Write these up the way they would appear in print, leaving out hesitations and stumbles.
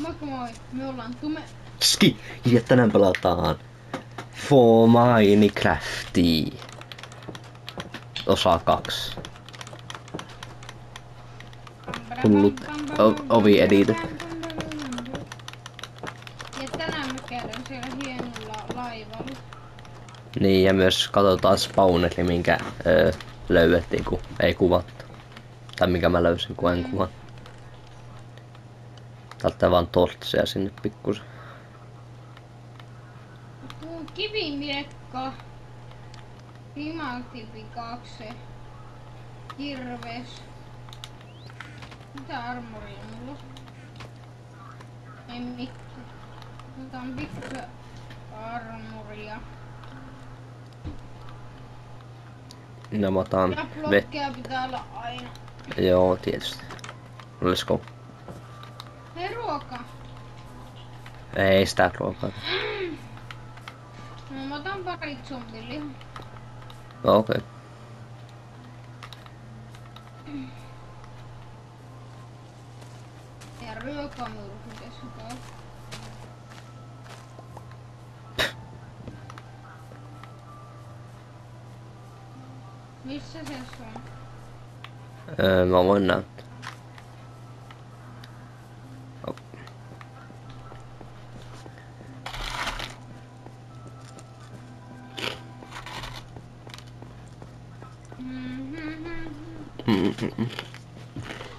Moikka moi, me ollaan Tume. Ski! Ja tänään pelataan For Minecraftia. Osa 2. Hullut ovi-editit. Ja tänään me käydään siellä hienolla laivalla. Niin, ja myös katsotaan spawneri, minkä löydettiin, kun ei kuvattu. Tai mikä mä löysin, kun en kuva. Täältä vaan tortseja sinne pikkusen. Kivimiekka. Timanttipikakse. Kirves. Mitä armoria mulla? Ei mitään. Otan pikkusen armoria. No mä otan Ja blokkeja pitää olla aina. Joo, tietysti. Let's go. Hei, ruoka. Ei sitä ruokaa. No mä otan pari zombilihaa. Okei. Ja ryökamyrky keskipäin. Missä se on? Mä voin näyttää. Oh.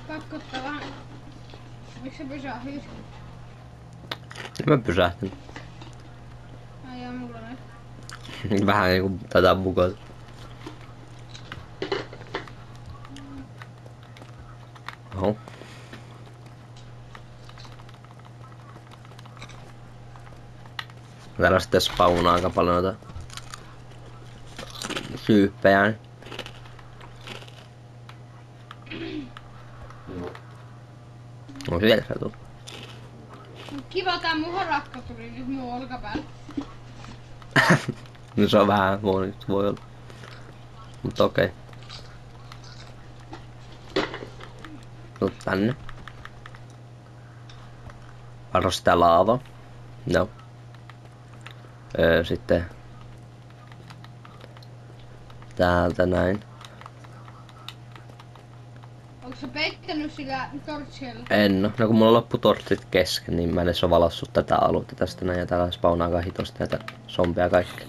Pakko ottaa vähän. Miksi se pysähtyy? Mä pysähtyn. Ai jaa, mulla on. Vähän niinku tätä mukaan. Oho. Täällä sitten spawnaa aika paljon noita syyppejä. No sieltä se tuli. Kiva, tää mun harakka tuli nyt mun olkapäällä. No se on vähän huonosti, voi olla. Mutta okei. Tuu tänne. Varo sitä laavaa. No. Sitten täältä näin. Onko sä peittänyt sillä torchilla? En oo. No kun mulla loppu tortsit kesken, niin mä en edes oo valassut tätä aluetta tästä näin. Ja täällä spawnaa aika hitosti näitä zombeja kaikkea.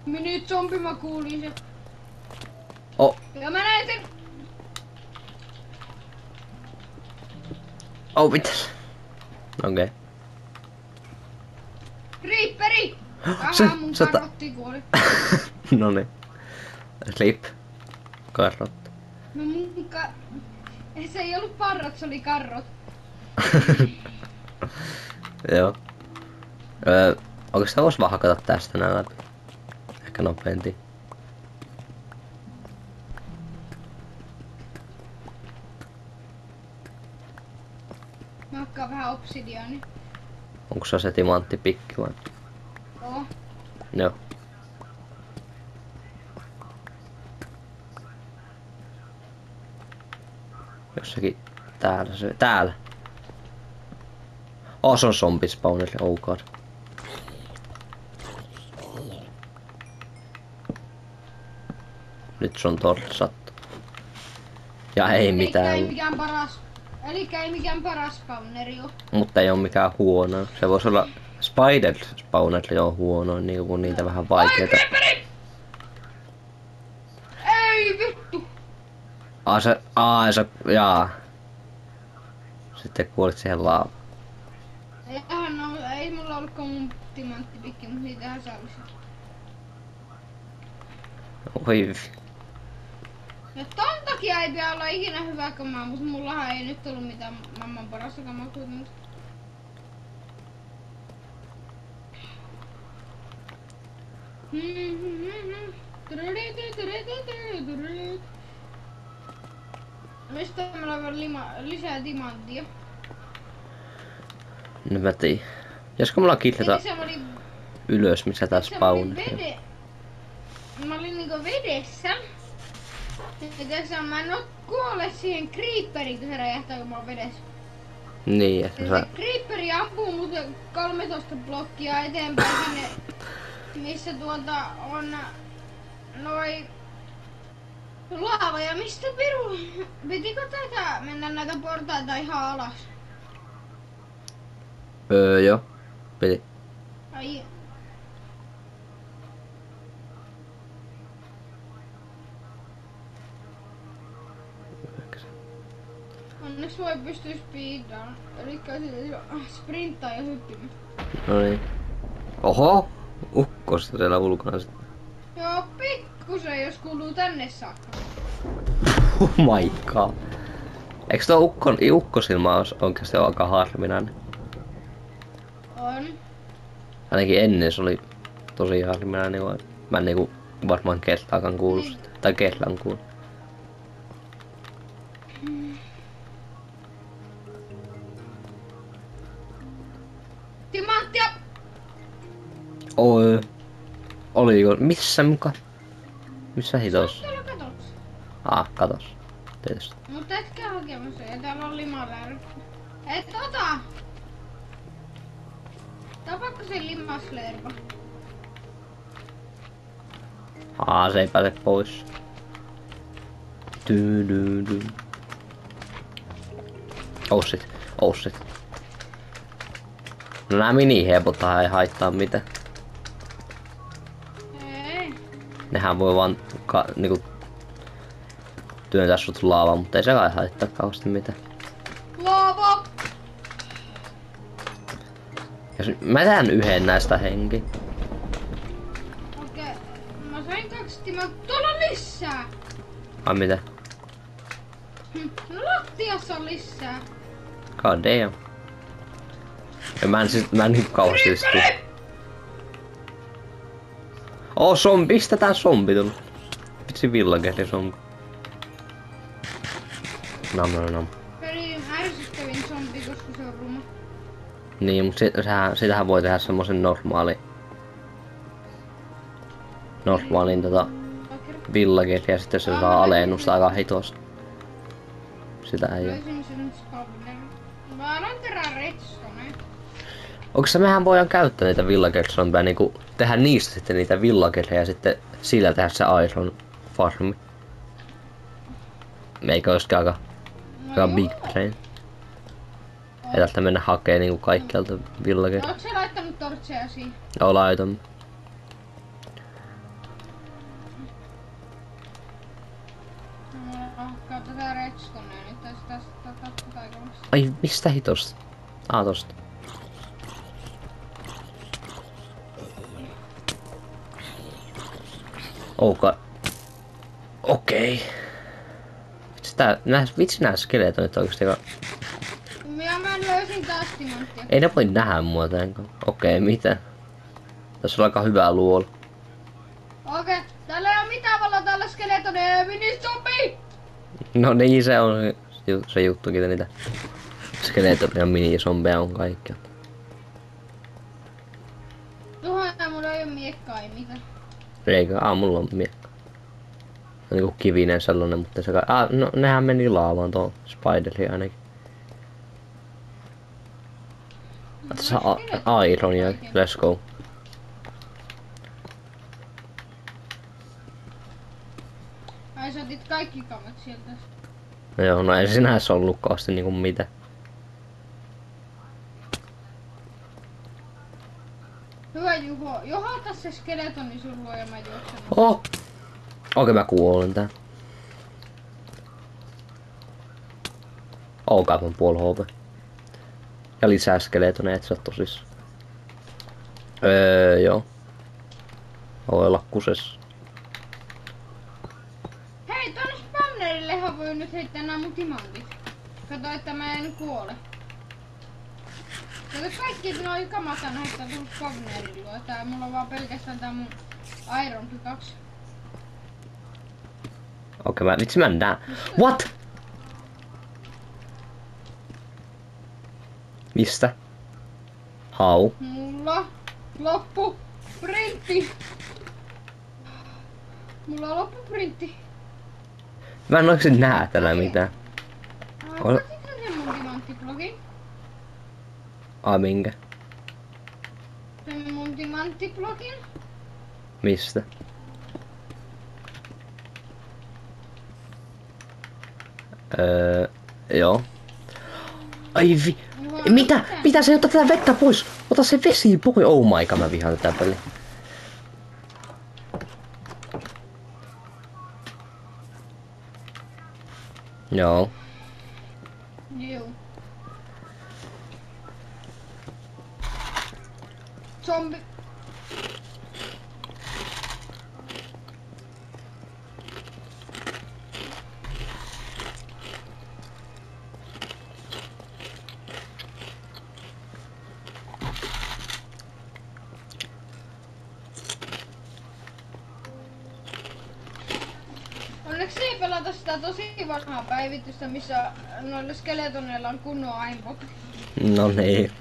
Nyt zombi mä kuulin se. Oh. Ja mä näin sen. Oh, mitäs? Okei. Creeperi! Se- Aha, mun se karotti kuoli. Noniin. Sleep. Karrotta. No se ei ollut parrot, se oli karrot. Joo. Oikeastaan vois vaan hakata tästä nää läpi. Ehkä nopeammin. Mä hakkaan vähän obsidiaani. Onko se timanttipikki vai? Oo. Joo. Jossakin täällä se. Täällä! Oh, se on zombiespawneri, oh god. Nyt se on tortsattu. Ja ei mitään. Elikkä ei mikään paras spawneri oo. Mutta ei oo mikään huono. Se voisi olla spider spawneri on huono, niin kuin niitä vähän vaikeita. Ei vittu! Jaa. Sitten kuolit siihen laavaan. Ei mulla ollutkaan mun timanttipikki, mut niitähän saa lisää. Oi. Ja ton takia ei pidä olla ikinä hyvä kamaa, mut mullahan ei nyt tullut mitään maailman parasta kamaa kuitenkin. Mistä meillä on lisää timanttia? No mä tiedän. Josko mulla killata ylös, missä tää spawn? Mä olin niinku vedessä. Ja tässä mä en oo kuole siihen creeperiin, kun se räjähtää, kun mä oon vedessä. Niin, että Se sä... creeperi ampuu mut 13 blokkia eteenpäin sinne, missä on noi laava. Ja mistä piru? Pitikö tätä mennä näitä portaita ihan alas? Joo. Piti. Ai. Onneksi voi pystyä speedaan. Elikkä sprinttaa ja hyppimään. No niin. Oho! Ukkosta siellä ulkona sit. Joo, pikkusen jos kuuluu tänne saakka. Oh my god. Eiks tuo ukkosilma ois oikeesti aika harvinainen? On. Ainakin ennen se oli tosi harvinainen, vaan mä en niinku varmaan kertaakaan kuullut sitä. Tai kerran kuullut. Timanttia! Oi. Oliko? Missä muka? Missä hitos? Täällä katoks. Katos. Tietysti. Mutta et käy hakemassa ja täällä on limalääry. Et ota! Tapakko se limaslerva? Se ei pääse pois. Tyydyydy. Oh shit. Oh shit. No nää mini-hepothan ei haittaa mitään. Ei. Nehän voi vaan niinku työntää sut laavaan, mutta ei se kai haittaa kauheasti mitään. Laava! Jos mä tän yhden näistä henki. Okei. Mä sain 2 timanttia. Tuolla on lisää! Ai mitä? No lattiassa on lisää. God damn. Ja mä en niin kauheasti istu. Zombi, mistä tää zombi tullut? Vitsi villageri zombi. Nam. Pelin ärsyttävin zombi, koska se on ruma. Niin, mut sitähän voi tehdä semmosen normaalin villageri ja sitten se saa alennusta aika hitosta. Sitä ei oo. Löysin sen spawner. Mä aloin terää redstone. Onks mehän voidaan käyttää niitä villager-zombeja niinku tehdä niistä sitten niitä villagereja ja sitten sillä tehdä se iron farmi? Eikö olisikin aika big brain? Ei täältä mennä hakee niinku kaikkialta villager. Ootko sä laittanut tortseja siihen? Joo, laitan. Hakkaa tätä redstonea nyt tästä taikamasta. Ai, mistä hitosta? Tosta. Okei. Vitsi nää skeletonit oikeesti. Ja mä löysin taas timanttia. Ei ne voi nähdä mua tänkaan. Okei, mitä? Tässä on aika hyvä luola. Okei, täällä ei oo mitään valoa täällä skeletoneja mini-zombi! No niin, se on se juttu, mitä niitä skeletonia mini-zombeja on kaikkia. Tuohon mulla ei oo miekkaa, ei mitään. Eikö? Mulla on miekka. On niinku kivinen sellainen, mutta se kai... no nehän meni laavaan tuon Spideri ainakin. Tässä Ironia, let's go. Ai sä otit kaikki kamat sieltä. No joo, no ei sinänsä ollut kauheasti niinku mitä. Hyvä Juho, johata se skeletoni sun luo ja mä juoksen. Okei, mä kuolen tää. Kaivan puoli HP. Ja lisää skeletoneja, et sä oot tosissaan. Joo. Olla kusessa. Hei, tonne spawnerillehan voi nyt heittää nää mun timantit. Kato, että mä en kuole. Kato, kaikki noi kamat on heittää tuohon spawnerille. Tää mulla on vaan pelkästään tää mun Iron Pickaxe. Okei, mä en näe. What? Mistä? How? Mulla loppu printti. Mulla on loppu printti. Mä en oikeesti näe tällä mitään. Katsitko sen mun timanttiblogin? Minkä? Sen mun timanttiblogin? Mistä? Joo. Ai Mitä? Mitä se ottaa tätä vettä pois? Ota se vesi pois. Oh my god, mä vihaan tätä peliä. Joo. Joo. Zombi. Onneksi ei pelata sitä tosi vanhaa päivitystä, missä noilla skeletoneilla on kunnon aimbot. No niin.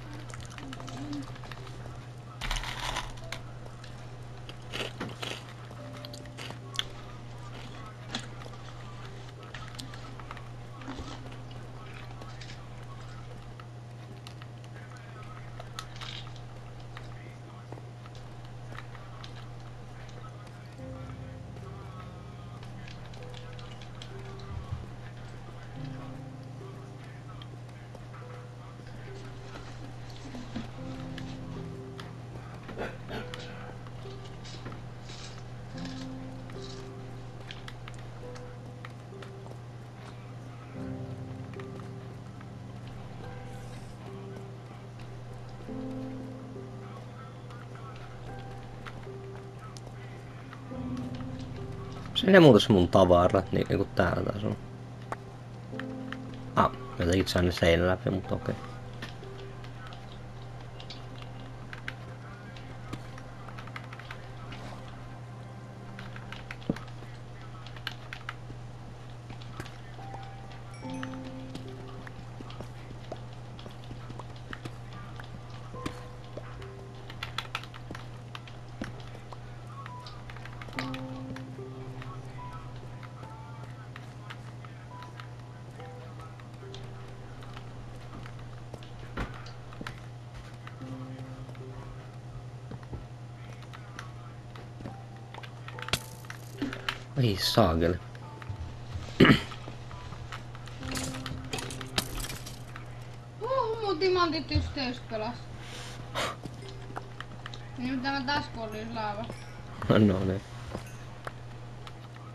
Se ne muutas mun tavarat, niin kuin täällä taas on. Jotenkin sain ne seinä läpi, mutta okei. Ai saakeli. Mun timantit just pelas. Niin mitä mä taas kuolin laava. No niin.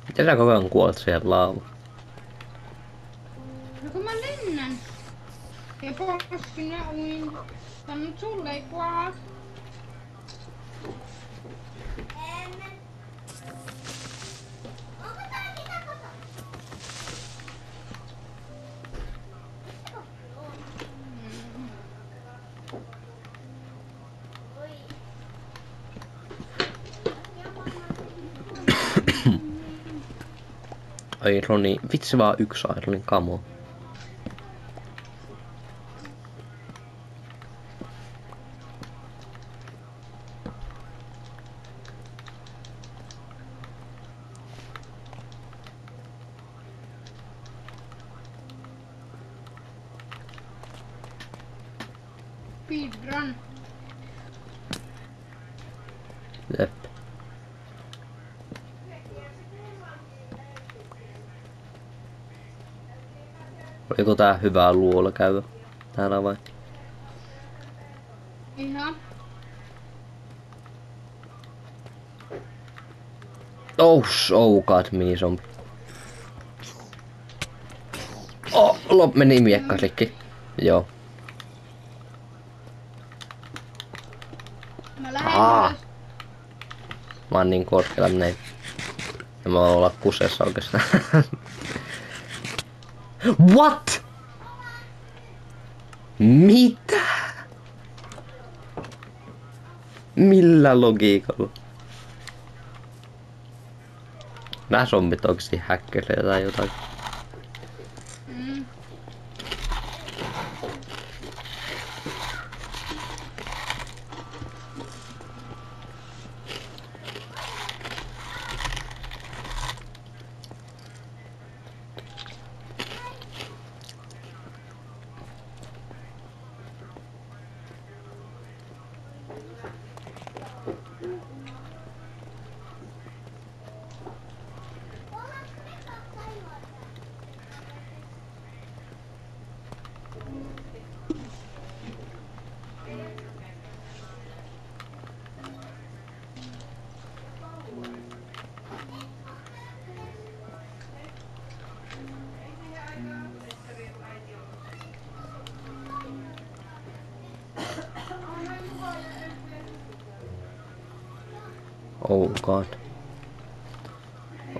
Miten sä koko ajan kuolet siihen laavaan? No kun mä lennän. Ja pois sinne uin. Tän sulle ei kuola. Ai Roni, vitsi vaan yksi Ironin kamo. Speedrun. Jep. Oliko tää hyvää luola käydä täällä vai? Ihan. Oh god, mini-zombi. Meni miekka rikki. Joo. Mä lähden ylös. Mä oon niin korkealla näin. Ja mä voin olla kuseessa oikeastaan. What? Mitä? Millä logiikalla? Nää zombit oikeesti häkkelee tai jotain. Oh god.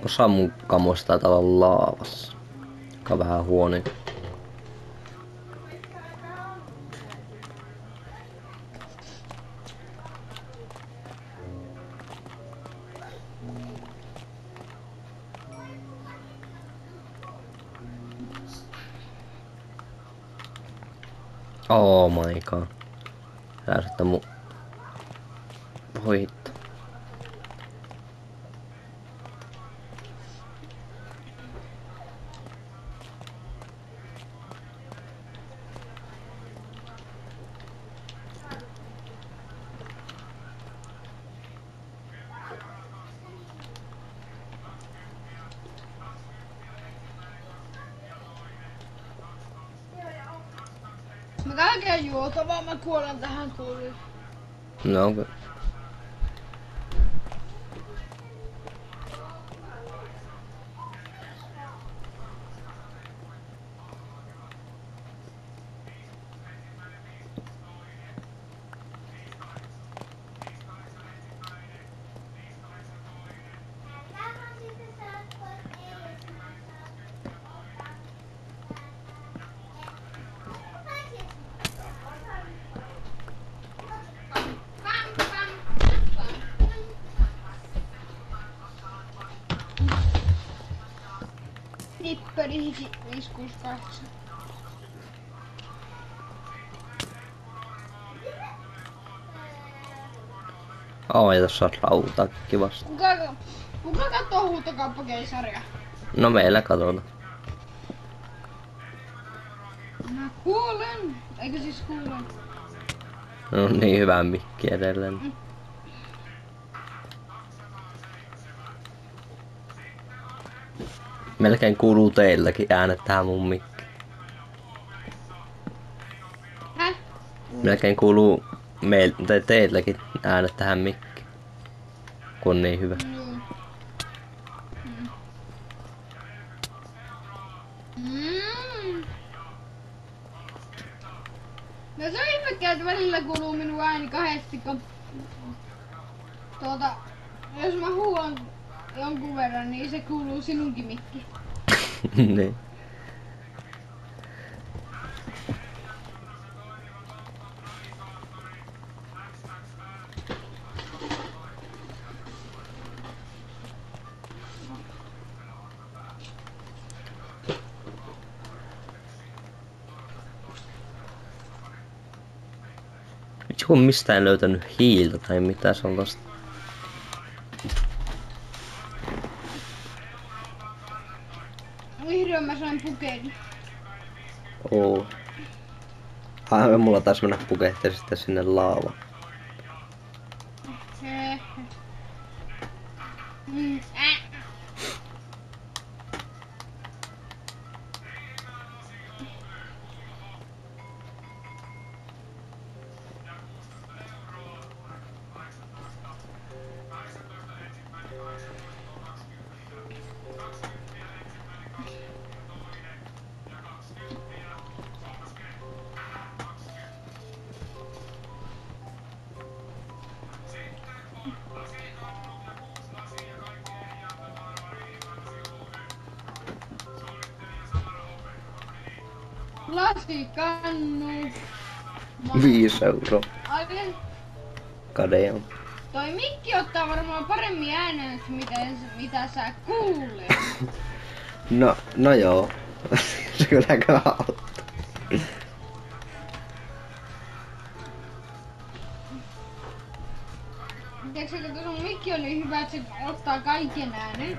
Osa mun kamosta taitaa olla laavassa. Joka on vähän huono. Oh my god. Ärsyttää mun... Voi hitto. Mä tälkeen juotavaa, mä kuolen tähän kuuliin. No okei. Nippeli hiki 568. Ja tossa on rautaa kivasti. Kuka kattoo Huutokauppakeisaria? No meillä katsotaan. Mä kuolen. Eikö siis kuulen? No niin hyvä mikki edelleen. Melkein kuuluu teilläkin äänet tähän mun mikki. Häh? Melkein kuuluu teilläkin äänet tähän mikki. Kun on niin hyvä. No se on ihmekään, että välillä kuuluu minun ääni kahdesti, kun jos mä huuan jonkun verran, niin se kuuluu sinunkin mikki. Niin. Kun mistään löytänyt hiiltä tai mitä se on tosta. Vihdoin mä sain pukeeni. Oo. Mulla taas mennä pukehteen sitten sinne laavaan. Lasikannu. 5 euroa. Oikein. Kade on. Toi mikki ottaa varmaan paremmin äänen, mitä sä kuulet. No joo. Se kyllä auttaa. Tiedätkö, kun sun mikki on niin hyvä, että se ottaa kaiken äänen.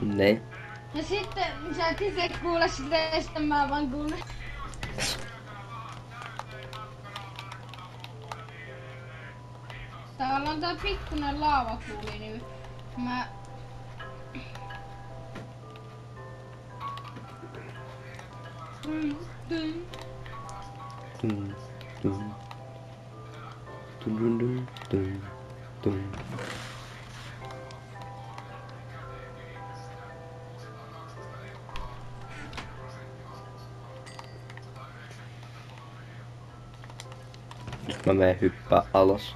Ne. Ja sitten sä et itse kuule sitä ja sitten mä vaan kuulen. tavallaan tää pikkunen laavakuuli, niin mä... Nyt mä menen hyppää alas.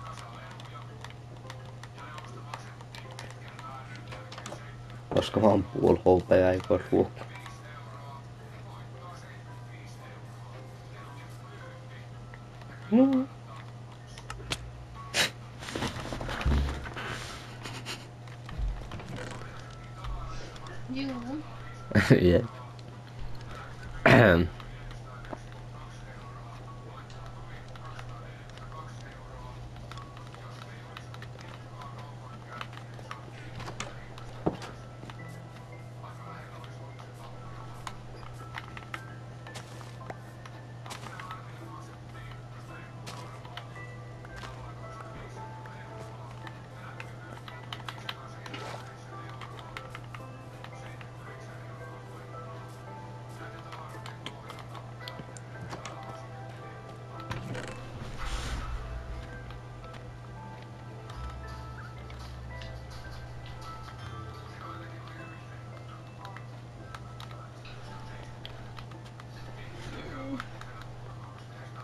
Koska mä oon puol HP ja ei voi ruokkaa. No. Juu. Jep.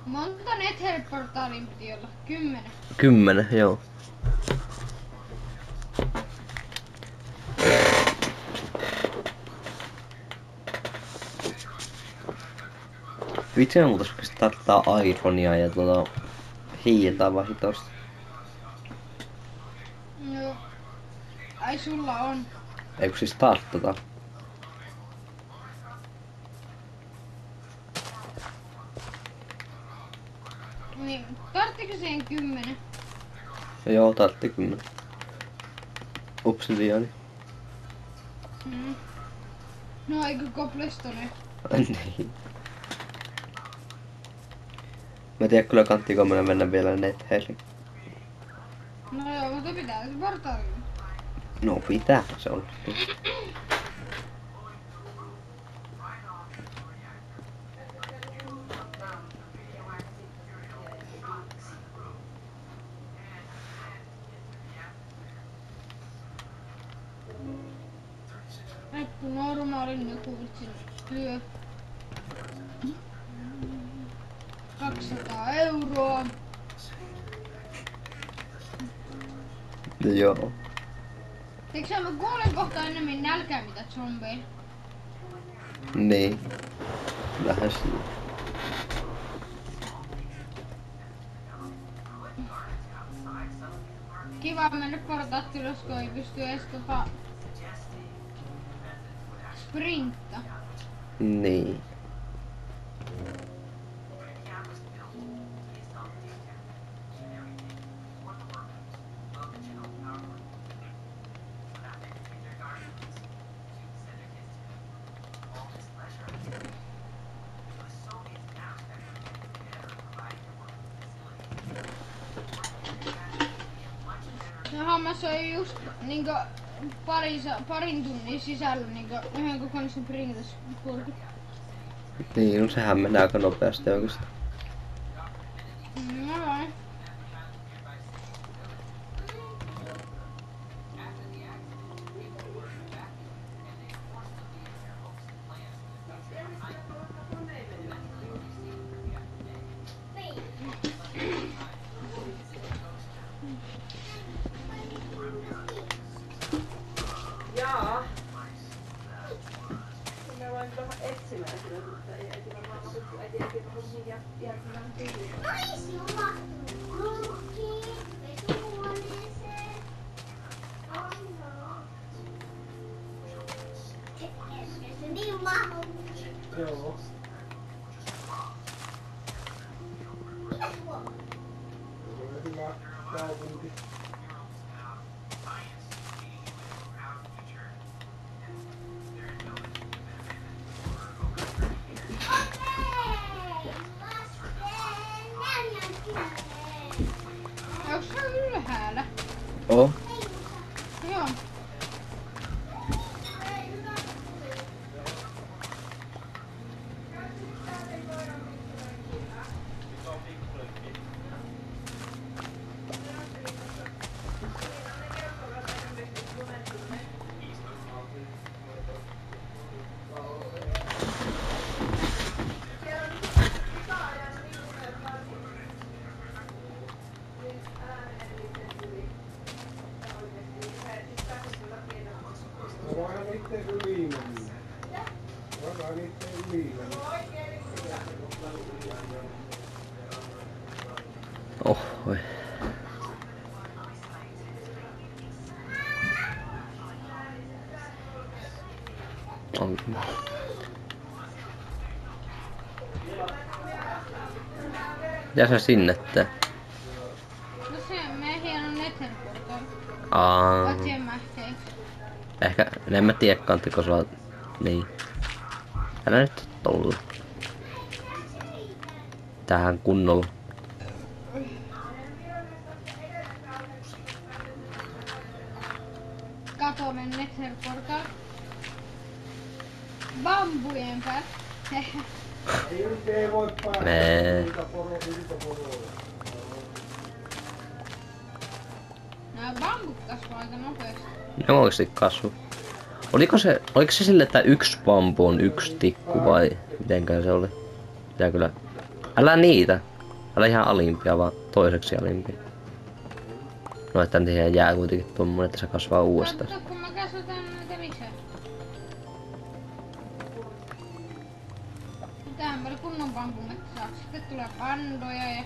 Monta Nether-portaalin piti olla? 10. 10, joo. Vitsi me muutas starttaa Ironia ja hiiltä vaan hitosti. Joo. Ai sulla on. Eikö siis startata? Niin, tarttiko siihen 10? Joo, tartti 10. Obsidiani. No eikö Cobblestone? Niin. Mä tiedän kyllä kanttiinko mennä vielä Netheriin. No joo, mutta pitää se portaali. No pitää, se on. Että normaalin joku vitsin työ. 200 €. Joo. Eikö sä mä kuulen kohta enemmän nälkää mitä zombeja? Niin. Lähes siinä. Kiva mennä portaat ylös, kun ei pysty edes sprintta. Niin. Ja hammas on just niinkö parin tunnin sisällä niinkö yhden kokoinen sprintaspurki. Niin, no sehän menee aika nopeasti oikeesti. No joo. Jaa. Minä voin tulla etsimään sitä, mutta ei äiti varmaan opittu. Äiti ei puhu niin järkevän tyyliin. Olisi oma nurkki vesuhuoneeseen. Se niin mahu. Joo. Mitäs huomaa? Hyvä kaupunki. Onks se ylhäällä? Oo. Joo. No voihan niitten ylillä niin. Voihan niitten ylillä niin. Oh, oi. On. Mitä sä sinne teet? No se menee hieno netherportaali. Aa. Oot siihen mähteeksi. Ehkä, en mä tiedä kantiko sä oot. Niin. Älä nyt tolla. Tähän kunnolla. Katoamme netherportaali. Bambujen päällä. Ei nyt ei voi päästä. Nee. Niitä poroja. Nää bambut kasvaa aika nopeasti. Ne oikeesti kasvu. Oliko se sille, että yksi bambu on yksi tikku vai mitenkään se oli? Pitää kyllä. Älä niitä. Älä ihan alimpia, vaan toiseksi alimpia. No että siihen jää kuitenkin tommonen, että se kasvaa uudestaan. Katso, kun mä kasvatan näitä lisää. Mitähän meillä kunnon bambumetsää. Sitten tulee pandoja ja...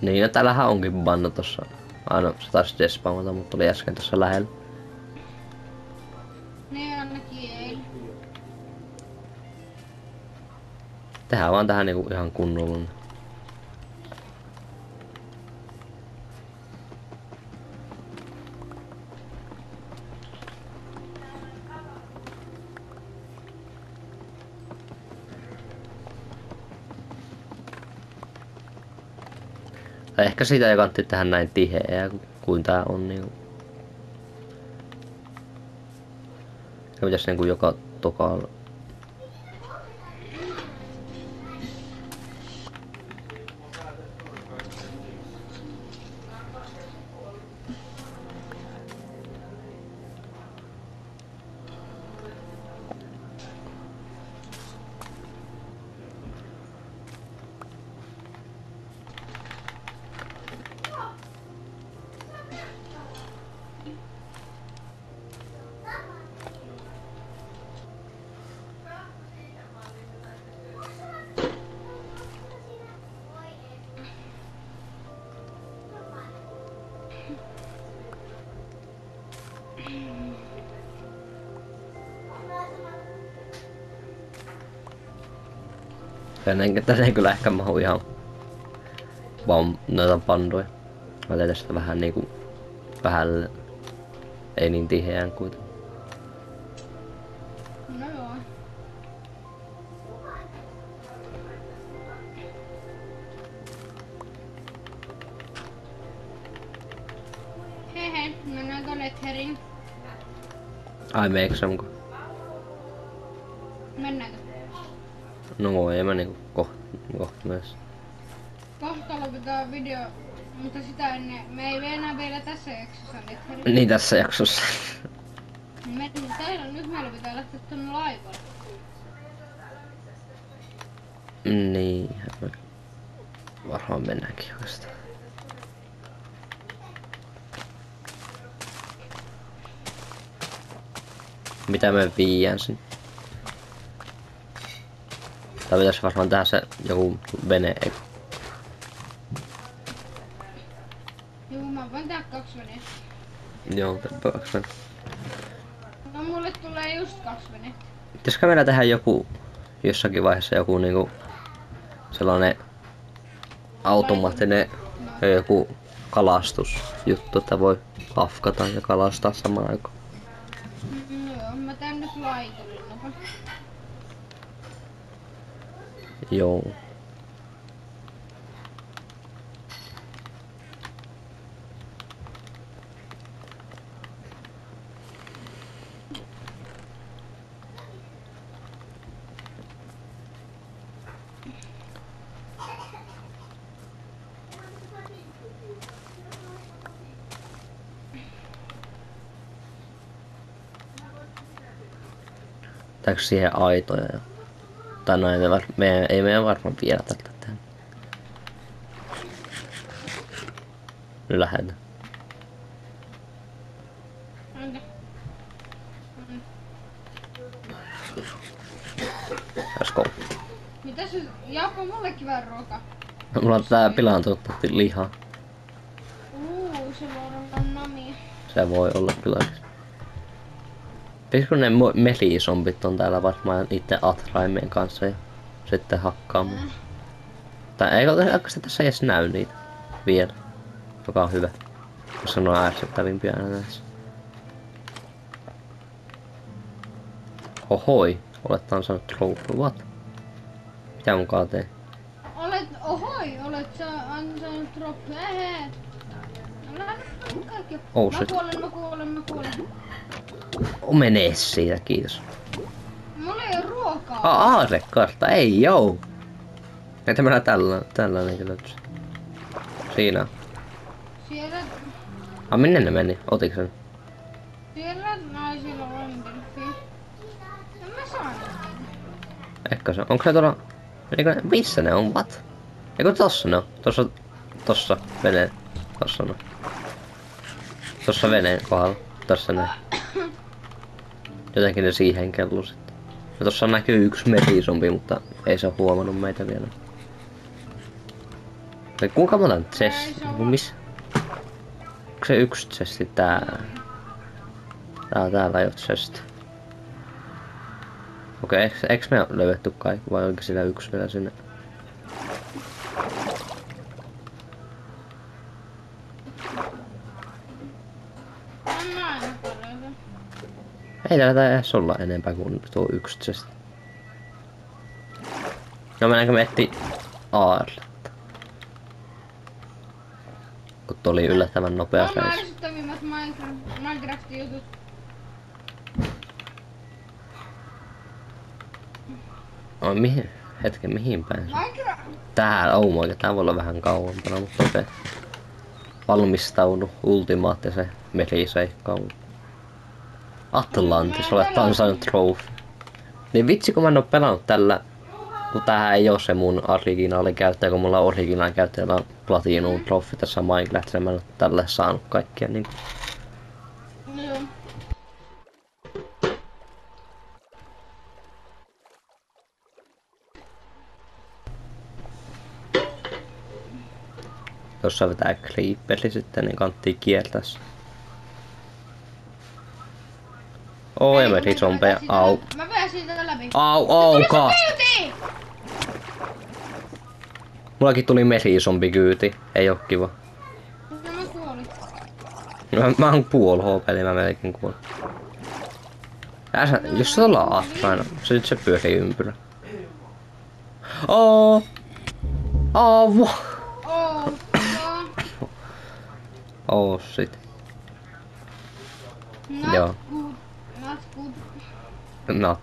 Niin, no täällähän onkin banno tossa. Aino, se taisi despawnata, mutta oli äsken tossa lähellä. Ne ainakin ei. Tehdään vaan tähän niinku ihan kunnolla. Tai ehkä siitä ei kannatti tehdä näin tiheää kuin tää on niinku. Ja pitäis niinku joka tokalla. Tänne ei kyllä ehkä mahu ihan vaan noita pandoja. Mä teen tästä vähän niinku vähälle. Ei niin tiheään kuitenkaan. No joo. Hehe, mennäänkö Netherin? Ai meeksä muka? Mennäänkö? No ei mä niinku koht myös. Kohta lopetetaan video, mutta sitä ennen me ei enää vielä tässä jaksossa Netherin. Niin tässä jaksossa. Nyt meillä pitää lähteä tonne laivalle. Niin, varmaan mennäänkin oikeastaan. Mitä me viiän sinne? Tai pitäis varmaan tehdä se joku vene. Joo, mä voin tehdä 2 venettä. Joo, teppääksä. No mulle tulee just 2 venettä. Pitäisikö meillä tehdä joku jossakin vaiheessa joku niinku sellainen automaattinen joku kalastusjuttu, että voi hafkata ja kalastaa samaan aikaan. No joo, mä teen nyt laiturin nopa. Joo. Laitetaanko siihen aitoja jo? Tai no ei meidän varmaan vielä tätä tehdä. Nyt lähdetään. Okei. Let's go. Mitäs Jaakko mullekin vähän ruokaa? Mulla on tää pilaantunut lihaa. Se voi olla namia. Se voi olla kyllä. Pitäisikö ne melisombit on täällä varmaan niitten atraimien kanssa ja sitten hakkaamaan. Tai eikö se tässä edes näy niitä vielä, joka on hyvä. Koska ne on ärsyttävimpiä aina näissä. Ohoi, olet saanut trophy, what? Mitä munkaan tee? Olet sä ansainnut trophy, Älä nyt kaikki. Oh, Mä shit. kuolen. Menee siitä, kiitos. Mulla ei oo ruokaa. Aarekartta, ei joo. Näitä mennään tällä niin löytyy. Siinä. Siellä, Minne ne meni? Otitko sen? siellä naisilla on delfi. En mä saanut niitä. Ehkä se. Onko se tuolla... Missä ne on? What? Eikö tossa ne on? Tossa veneen. Tossa ne. Tossa veneen kohdalla. Tossa ne. Jotenkin ne siihen kellu sitten. Ja tossa näkyy yksi merisompi, mutta ei se oo huomannut meitä vielä. Eli kuinka monta chest? Missä? Onko se yksi chesti täällä? Täällä ei oo chesti. Okei, eiks me löydetty kaikki vai onko sillä yksi vielä sinne? Ei täällä edes olla enempää kuin tuo yksi chest. No mennäänkö me etti Aarletta? Kun tuli yllättävän nopea Nämä reissu. ärsyttävimmät Minecraftin jutut. Oi mihin päin se? Minecraft! Täällä, oh my god, tää voi olla vähän kauempana, mutta okei. Valmistaudu ultimaattisen meliseikkauun. Atlantis, olet ansainnut trophy. Niin vitsi kun mä en oo pelannut tällä, kun tämähän ei oo se mun originaali käyttäjä, kun mulla on originaali käyttäjällä on Platinum trophy tässä Minecraftissa, mä en oo tälle saanut kaikkia niin. Joo. Tossa vetää creeperi sitten, niin kanttii kiertää se. Ja merisompeja, au. Mä vedän siitä läpi. Au, ka! Kyyti! Mullakin tuli merisompi kyyti, ei oo kiva. No mä kuolin. Mä oon puol HP, eli mä melkein kuolin. Jos se ollaan atraina, se pyörii ympyrä. Oh, Oh, oh shit. not Joo. good. Not good. Not.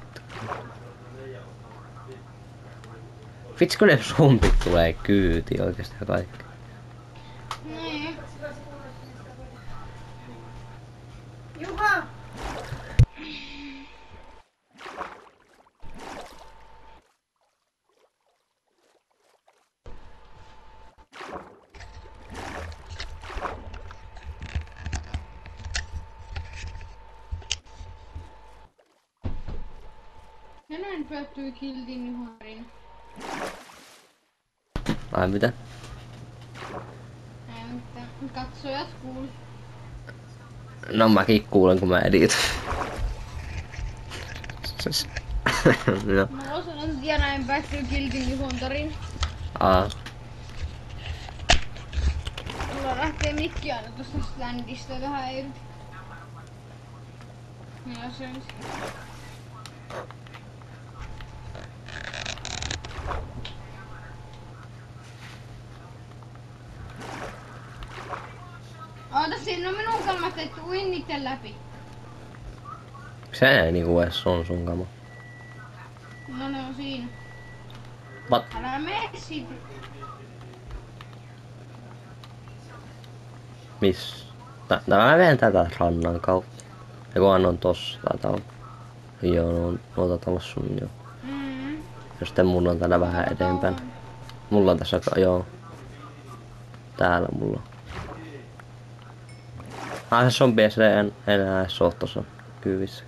Vitsi kun ne zombit tulee kyyti oikeesti ja kaikki. Niin. Juha! Ja näin päättyi kiltin juharin. Ai mitä? Ei mitään. Katsojat kuuli. No mäkin kuulen kun mä editoin. No. Mä osan, että ja näin päättyi kiltin juhontarin. Mulla lähtee mikki aina tosta standista tähän irti. Minä söin sitä. Oota, siinä on minun kalmat, että uin niitten läpi. Se ei niinku edes on sun kama. No ne on siinä. What? Älä mene siitä. Miss? Mä veen tätä rannan kautta. Ja kunhan on tossa taitaa olla. Joo, noita talossa on joo. Mm. Ja sitten mulla on täällä vähän edempänä. Mulla on tässä, joo. Täällä mulla on. Se zombie se enää edes oo tossa kyyvissä.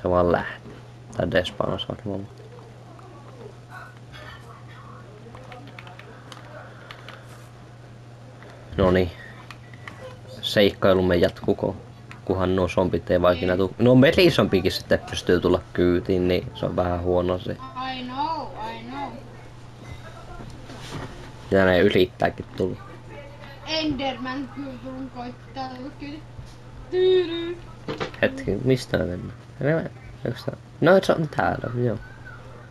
Se vaan lähti. Tai despawnas varmaan. Noniin. Seikkailumme jatkuko. Kunhan nuo zombit ei vaikina tuu. No merisompikin sitten pystyy tulla kyytiin, niin se on vähän huono se. I know, I know. Ja ne yrittääkin tulla. Enderman kyllä tulun koittaa kyllä. Tyydy. Hetki, mistä me mennään? No se on täällä, joo.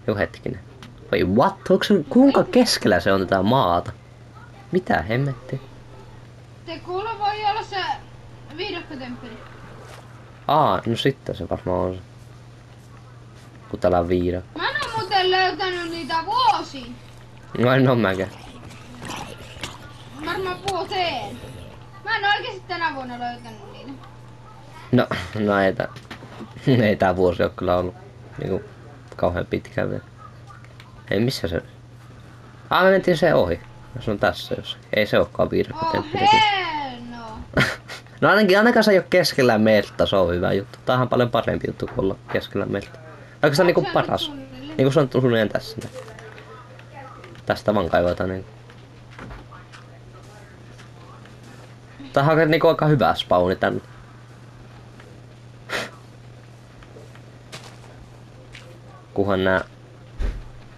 Joo hetkinen. Vai what? Onko se, kuinka keskellä se on tätä maata? Mitä hemmetti? Se kuule voi olla se viidakkotemppeli. No sitten se varmaan on se. Kun täällä on viidakko. Mä en oo muuten löytänyt niitä vuosiin. No en oo mäkään. Varmaan vuoteen. Mä en oikeesti tänä vuonna löytänyt niitä. No ei tää vuosi oo kyllä ollut niinku kauhean pitkä vielä. Ei missä se. Me mentiin se ohi. Se on tässä jossakin. Ei se ookaan viidakkotemppeli. Hell no. No ainakaan se ei oo keskellä merta, se on hyvä juttu. Tää on paljon parempi juttu kuin olla keskellä merta. Oikeastaan niinku paras. Niinku se on suunnilleen tässä. Tästä vaan kaivataan niinku. Tää on niinku aika hyvä spawni tänne. Kunhan nää...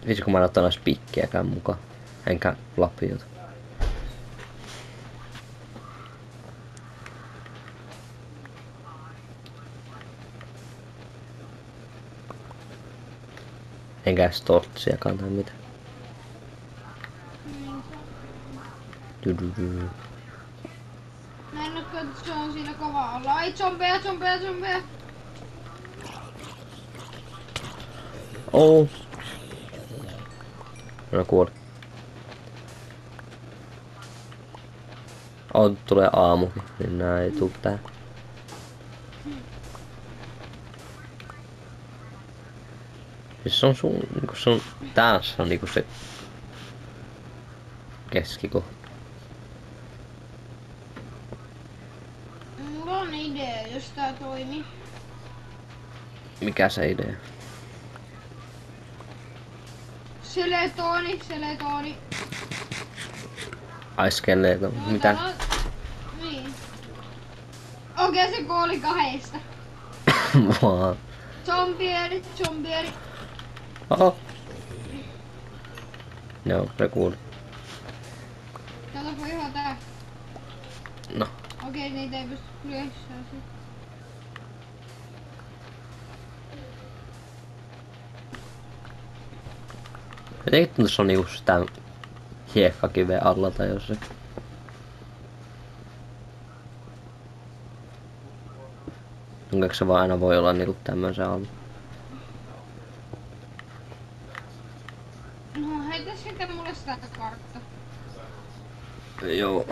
Vitsi kun mä en ottanut pikkiäkään mukaan. Enkä lapiota. Enkä edes tortsiakaan tai mitään. Mä en usko, että se on siinä kova olla. Ai zombeja. Oh. No kuoli. Tulee aamukin, niin nää ei tuu tää. Siis se on niinku se on tässä on niinku se keskikohta. Mulla on idea, jos tää toimii. Mikä se idea? Seletoni. Ai skeleton, mitä? Niin. Okei, se kuoli kahdesta. Vaan. Zombieri. Oho. Joo, se kuuli. Katsoppa ihan tää. No. Okei, niitä ei pysty lyössään sit. Jotenkin tuntuu, se on niinku sitä hiekkakiven alla tai jossain. Onko se vaan aina voi olla niinku tämmöisen alla? No heitä sitten mulle sitä kartta. Joo.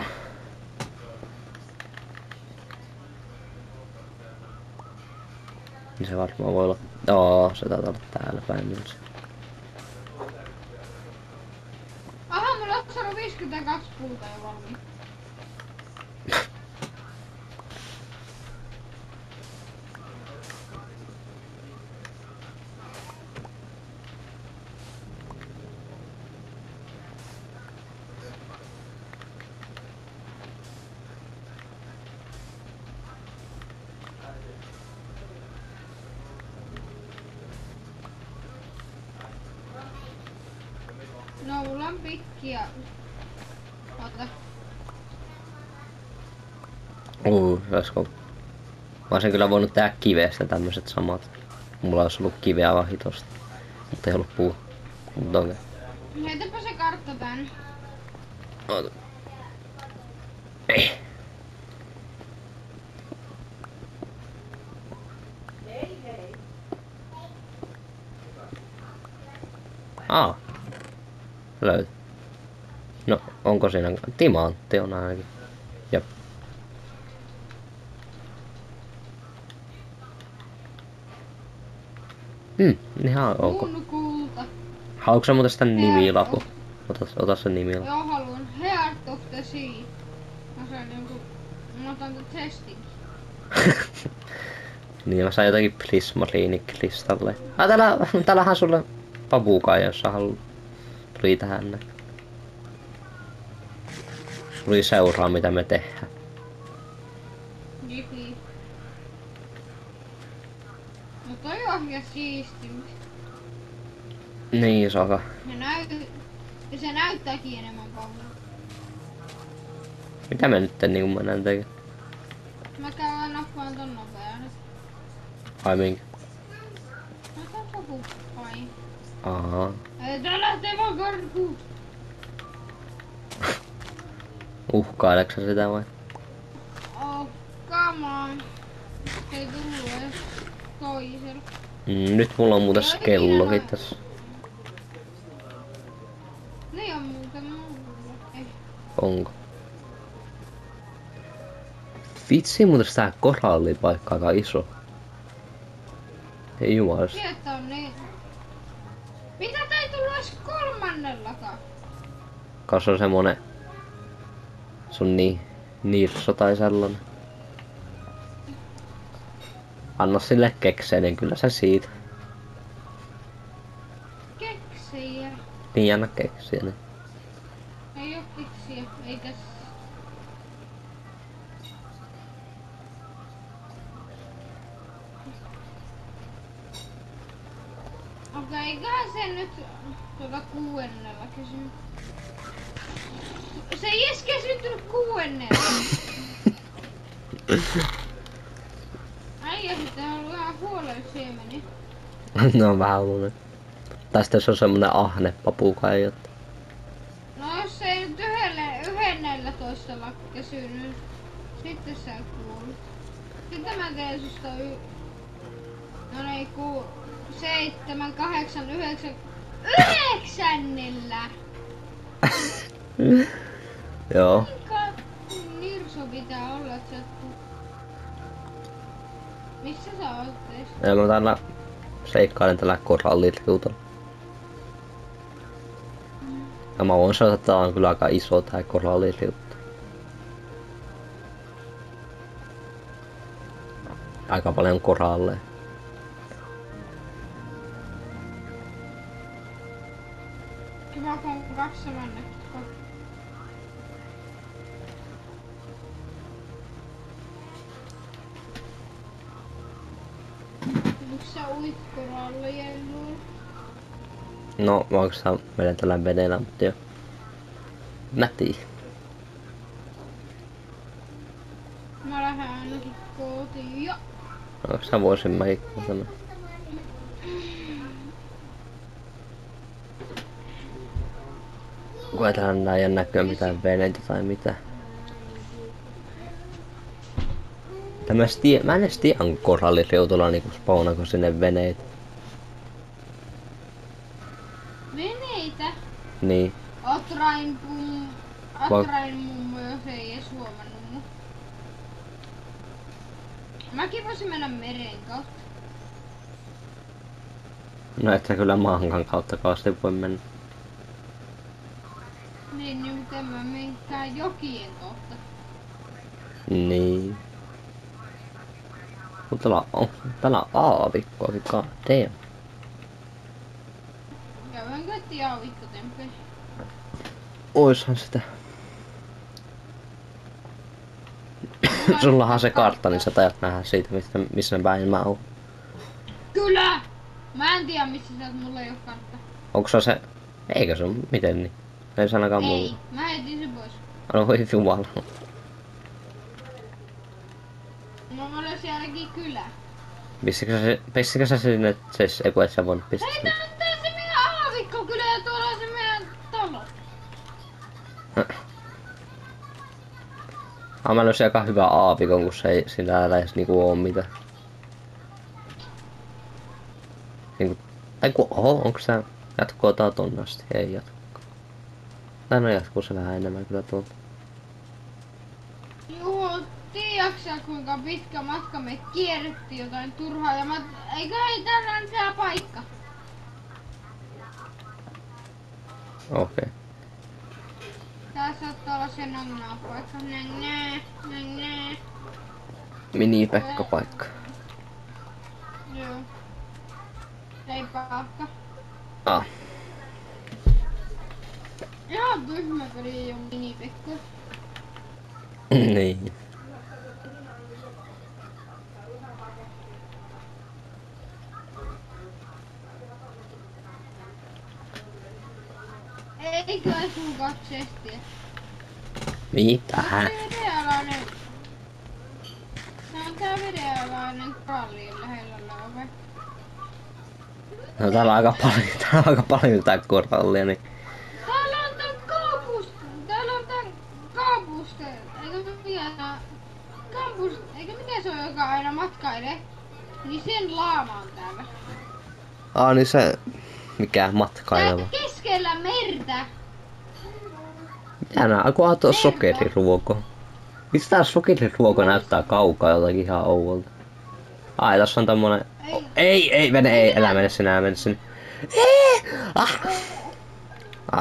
Niin se varmaan voi olla. Joo, se taitaa olla täällä päin myös. Aha, mulla on saanut 52 puuta jo valmiin. No, mulla on pikkiä. Ota. Olisiko? Mä olisin kyllä voinut tehdä kivestä tämmöset samat. Mulla olisi ollut kiveä vaan hitosta. Mutta ei ollut puu. Mutta okei. Heitäpä se kartta tänne. Oota. Ei. Löytyy. No, onko siinä timantti on ainakin. Jep. Ihan ok. Mun kulta. Haluatko sä muuten sitä nimilapun? Ota sen nimilapun. Joo, haluan. Heart of the Sea. Mä sain jonkun... Mä otan tän testin. Niin mä sain jotakin Prismarinic-listalle. Täällähän sulle papukai, jos sä haluat. Tuli tähän näin. Tuli seuraa mitä me tehdään. Jipi. No toi on ihan siistimpi. Niin, Saka. Ja se näyttääkin enemmän paljon. Mitä me nyt niin kun mä näen tekee? Mä käyn nappaan ton nopeasti. Ai minkä? Mä saan sopu. Ai. Ahaa. Ei tää lähtee vaan karkuun. Uhkaileksä sitä vai? Oh, come on. Se ei tullu edes toisella. Nyt mulla on muuten kellokin tässä. Niin on muuten mulla. Onko? Vitsi, muuten tää korallipaikka aika iso. Ei jumalas. Sieltä on niin. Mitä tää ei tullu edes kolmannellakaan? Kas on semmonen... Sun nirso tai sellainen. Anna sille kekseen, niin kyllä se siitä. Keksiä. Niin anna keksiä. Niin. Ei oo keksiä. Ei tässä. Okei, eiköhän se nyt kuudennella kysy. Se ei edes kesyttynyt kuudennella. Äijä sitten on ollut ihan huolella siemeniä. Ne on vähän hulluja. Tai sitten se on semmonen ahne papukai, jotta... No jos se ei nyt 11 kysynyt, sitten sä kuulut. Sitten mä teen susta no niin, 7, 8, 9... 9! Joo. Kuinka nirso pitää olla, että sä missä sä oot teistä? Ja mä täällä seikkailen tällä koralliliutolla. Ja mä voin sanoa, että tää on kyllä aika iso tää koralliliutto. Aika paljon koralleja. Kiva kun on 2 semannetta. Onks sä uit korallien luo? No, mä oikeastaan menen tällä veneellä, mutta joo. Mä tiedän. Mä lähden ainakin kotiin ja... Oikeastaan voisin mäkin sanoa. Koetaan nää ei näkyä mitään veneitä tai mitään. Mä en edes tiedä, onko koralliliutolla niinku spawnako sinne veneitä. Veneitä? Niin. Otrain mummo, jos ei edes huomannut mut. Mäkin voisin mennä meren kautta. No et sä kyllä maankan kautta kaasti voi mennä. Niin, mutta en mä minkään jokien kautta. Niin. Mutta täällä on aavikkoakin, god damn. Käydäänkö etsiä aavikkotempeli? Oishan sitä. Sullahan se kartta, niin sä tajat nähdä siitä, missä päin mä oon. Kyllä! Mä en tiedä missä sä oot, mulla ei oo kartta. Onko se... Eikö se on? Miten niin? Ei se ainakaan mulla. Ei, mä heitin sen pois. No voi jumala. No mä löysin ainakin kylä. Pistikö sä sinne, että ei kun et sä voinut pistää Hei, sinne. tää on se meidän aavikkokylä ja tuolla on se meidän talo. Mä löysin aika hyvä aavikon, kun se ei sillä edes niinku oo mitään. Niinku... Tai ku onko se... Jatkuu tää tonne asti? Ei jatkukaan. Tai no jatkuu se vähän enemmän kyllä tuolta. Joo, tiedätkö kuinka pitkä matka me kierrettiin jotain turhaa ja eikö ei täällä on tää paikka? Okei. Okay. Tää saattaa olla se nangnaa paikka. Nangnää. Mini-Pekka-paikka. Joo. Ei paikka. Ah. Ihan tyhmä peli jo mini-Pekka. Niin. Eikö sun katsestiä? Mitä? Vedenalainen. Tää on tää vedenalainen kalliin lähellä oleva. No täällä on aika paljon tää korallia, niin... Täällä on tää kaapuste. Eikö mikä se on, joka aina matkailee? Niin sen laama on täällä. Niin se... Mikä matkaileva. Tää keskellä mertä. Mitä nää? Kun tuo sokeriruoko. Miksi tää sokeriruoko näyttää kaukaa jotakin ihan ouvolta? Ai, tässä on tommonen... Ei, älä mene sinä,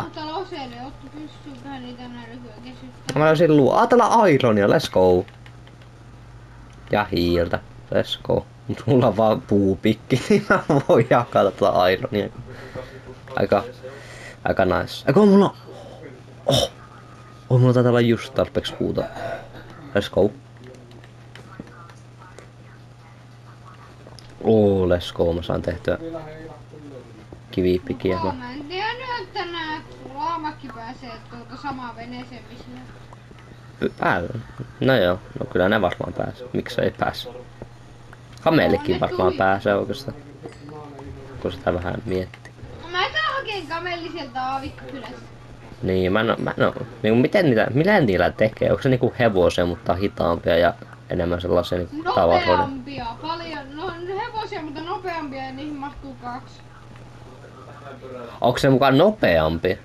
Mutta Loselle otti pyssyyn niitä nälkyä kesyttää. Mä löysin täällä Ironia, let's go. Ja hiiltä, let's go. Mut mulla on vaan puupikki, niin mä voin jakaa tätä Ironia. Aika nice. Eikö mulla... Mulla taitaa olla just tarpeeksi puuta. Let's go. Let's go. Mä saan tehtyä kivipikiä. Mä en tiennyt, että nää laamakki pääsee samaan veneeseen, missä No joo, no kyllä ne varmaan pääsee. Miksi ei pääse? Kamelikin varmaan pääsee oikeastaan. Kun sitä vähän miettii. Mä käyn hakeen kamelli sieltä Aavikkylästä. Niin, niin mitä niillä tekee? Onko se niinku hevosia, mutta hitaampia ja enemmän sellaisia niinku tavaroita? Nopeampia, paljon. No hevosia, mutta nopeampia ja niihin mahtuu 2. Onko se mukaan nopeampi?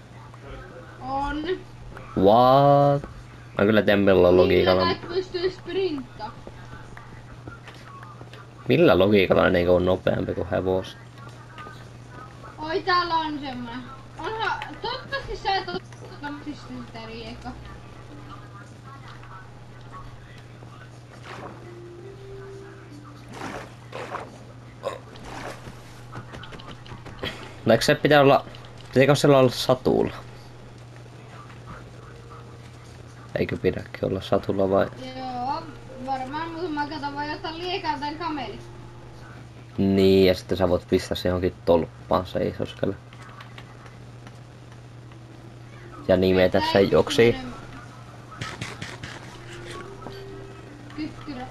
On. What? Mä kyllä tiedän millä logiikalla. Niillä et pystyy sprinttaa. Millä logiikalla ne on nopeampi kuin hevoset? Oi, täällä on semmonen. Onhan, toivottavasti sä et ottanut sitä riekka. No eikö se pitäisikö sillä olla satulla? Eikö pidäkin olla satulla vai? Joo, varmaan, mutta mä katon vaan jotain liekaa tän kameli. Niin, ja sitten sä voit pistää se johonkin tolppaan seisoskelle. Ja nimetä se joksi. Kyttyrä.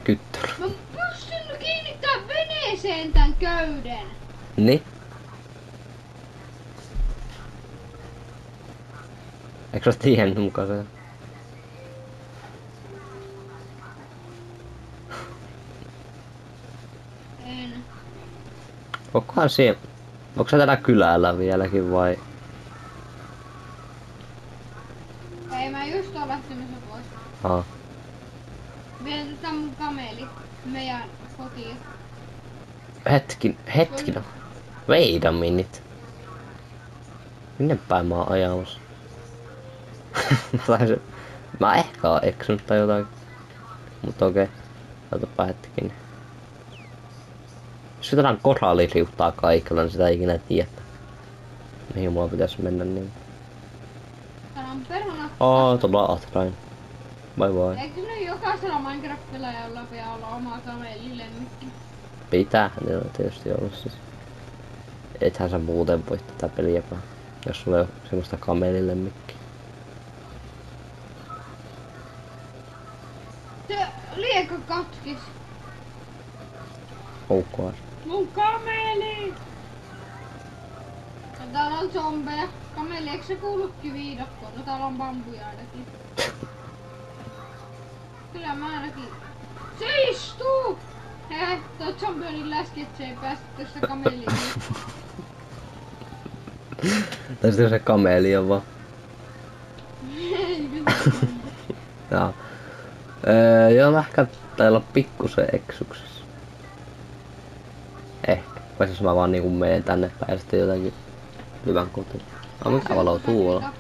Kyttyrä. Mä pystyn kiinnittää veneeseen tän köyden. Niin. Eikö sä tiennyt mukaan se? En. Onkohan siellä... Onko se täällä kylällä vieläkin vai? Ei, mä just oon lähtemässä pois. Vien tätä mun kameli meidän kotiin. Hetkinen. Wait a minute. Minne päin mä oon ajamassa? Mä ehkä oon eksynyt tai jotain. Mut okei. Otapa hetkin. Jos jotain koralli riuttaa kaikilla, niin sitä ei ikinä tiedä. Mihin mulla pitäisi mennä niin. Täällä on perhana. Tullaan Atrain. Bye bye. Eikö nyt jokaisella Minecraft-pelaajalla pitää olla oma kamelilemmikki? Pitää hänellä tietysti olla siis. Ethän sä muuten voi tätä peliä pelaa, jos sulla ei oo semmoista kamelilemmikkiä. Se liekka katkis. OKR. Mun kameli! Ja täällä on zombeja. Kameli, eikö se kuulukin viidakkoon? No täällä on bambuja ainakin. Kyllä mä ainakin... Se istuu! Hei, tuo zombi oli läski, et se ei päästä tästä kameliin. Tai sitten se kameli on vaan. Ei, kyllä. Jaa. Joo, mä ehkä taitaa olla pikkusen eksyksessä. Ehkä. Vai jos mä vaan niinku menen tänne päin ja sitten jotenkin hyvän kotiin. Mikä valo tuolla?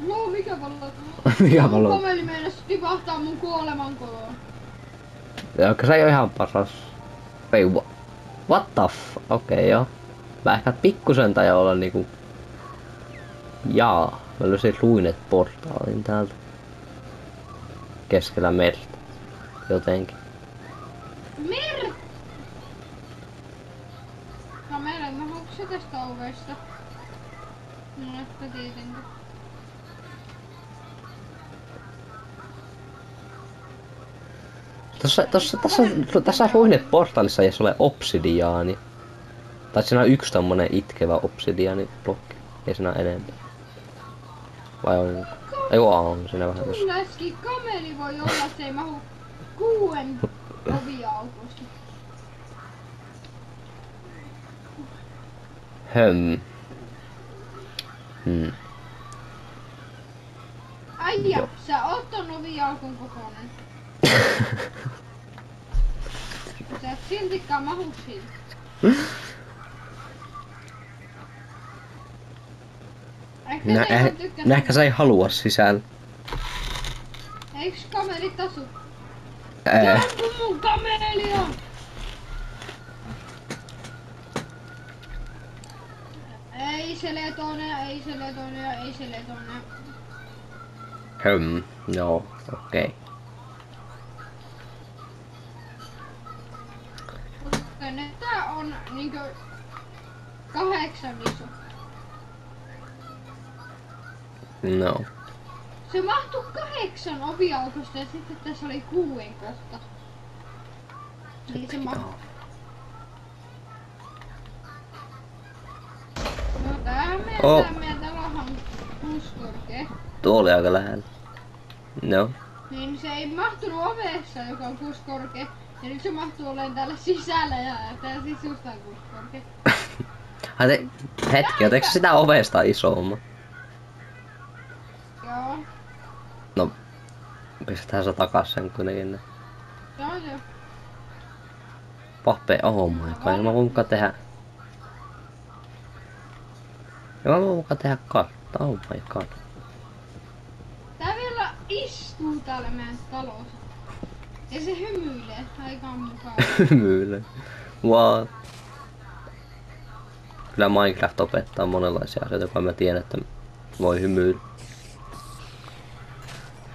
No, mikä valo? Mikä valo? Mun kameli meinas tipahtaa mun kuolemankoloon. Joo, se ei oo ihan paras. Ei, what the Okei, joo. Mä ehkä pikkusen tajaa olla niinku... Jaa. Mä löysin ruinet portaalin täältä. Keskellä merta. Jotenkin. Mer! Kameli, mä haluanko se tästä ovesta? No, että tietenkin. Tässä ruineportaalissa ei edes ole obsidiaani. Tai siinä on yksi tommonen itkevä obsidiaaniblokki. Ei siinä enempää. Vai on? Ei on siinä vähän tossa. Mun läski kameli voi olla, se ei mahu 6 oviaukosta. Aija, sä oot ton oviaukon kokonen. Sä et siltikään mahu siitä. Ehkä sä ei halua sisällä. Eiks kamelit asu? Ei. Jampu mun kameli on! Ei se letonia, ei se letonia, ei se letonia. Joo, okei. Tää on niinkö 8 iso. No. Se mahtui 8 oviaukosta ja sitten tässä oli 6 kohta. Niin se mahtui. No tää meidän talohan puskorkee. Tuo oli aika lähellä. No. Niin se ei mahtunut ovessa, joka on puskorkea. Ja nyt se mahtuu olemaan täällä sisällä ja tää sisusta on puskorkea. Hetki, oteeko sitä ovesta isomman? Joo. No. Pistetään se takas sen kuitenkin. Joo. Pappe, oh my god, mä voin mukaan tehdä... Ja mä voin mukaan tehdä kartta, oh my god. Tää vielä istuu täällä meidän talossa. Ja se hymyilee aikaan mukaan. Hymyilee. What? Kyllä Minecraft opettaa monenlaisia asioita, kun mä tiedän, että voi hymyillä.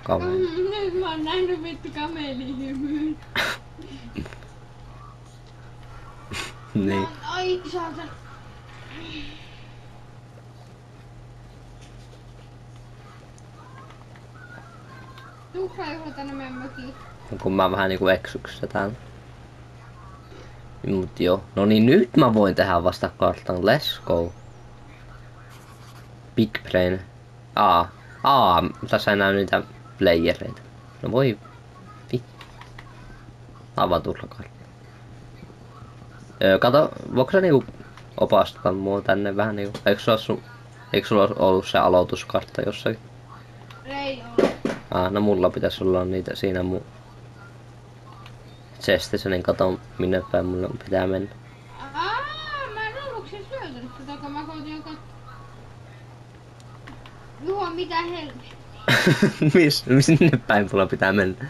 Kameli. Nyt mä oon nähnyt vittu kameli hymyillä. Niin. Ai saatan. Tuhka juhla tänne meidän mökiin. Kun mä vähän niinku eksyksessä täällä. Mut joo. No niin, nyt mä voin tehdä vasta kartan. Let's go. Big brain. Tässä ei näy niitä playereita. No voi. Aivan turha kartta. Kato, voiko sä niinku opastaa mua tänne vähän niinku? Eikö sulla ollut se aloituskartta jossakin? Ei oo. No mulla pitäisi olla niitä siinä mun chestissä, niin katon minne päin mulla pitää mennä. Mä en aluksi syötänyt tätä, kun mä koitin joka... Juho, mitä helvettiä? Minne päin mulla pitää mennä?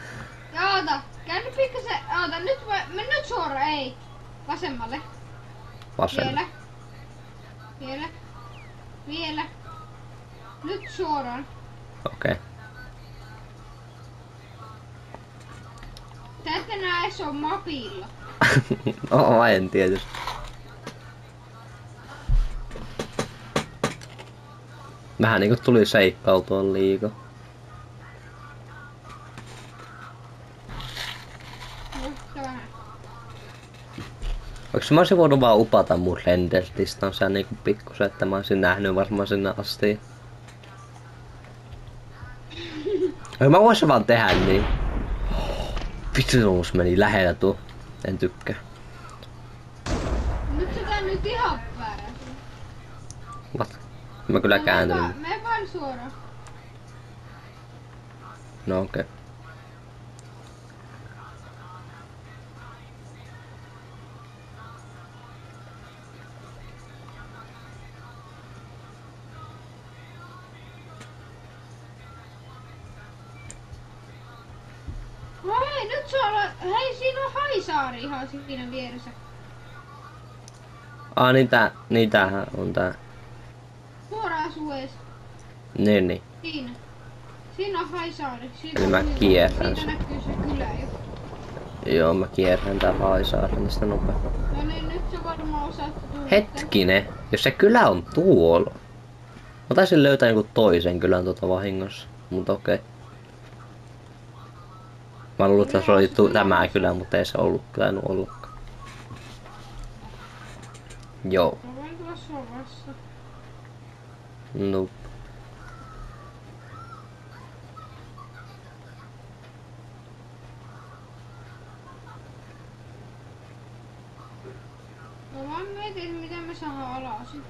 Ja oota, käy nyt pikkasen, oota, nyt suoraan, ei. Vasemmalle. Vasemmalle. Vielä. Nyt suoraan. Okei. Sä et enää edes oo mapilla. En tietysti. Vähän niinku tuli seikkautua liikaa. Oiks mä oisin voinut vaan upata mun render-distanssia niinku pikkusen, että mä oisin nähnyt varmaan sinne asti. Mä voisin vaan tehdä niin. Vittu, meni lähellä tuo. En tykkää. Nyt sä käännyt ihan väärin. What? Mä kyllä kääntynyt. Mene vaan suoraan. No okei. No hei, nyt se on... Hei, siinä on Haisaari ihan siinä vieressä. Niin tämähän on tää. Suoraan Suez. Niin. Siinä. Siinä on Haisaari. Siitä, Niin mä kierrän siitä sen. näkyy se kylä jo. Joo, mä kierrän tää Haisaaren tästä nopeasti. No niin, nyt se varmaan osaatte tulla. Hetkinen, jos se kylä on tuolla. Mä taisin löytää jonkun toisen kylän vahingossa, mutta okei. Mä luulen, että se oli tämä kylä, mutta ei se ollutkaan. Joo. Mä voin tulla sovassa. No. Mä vaan mietin, miten me saadaan alasin.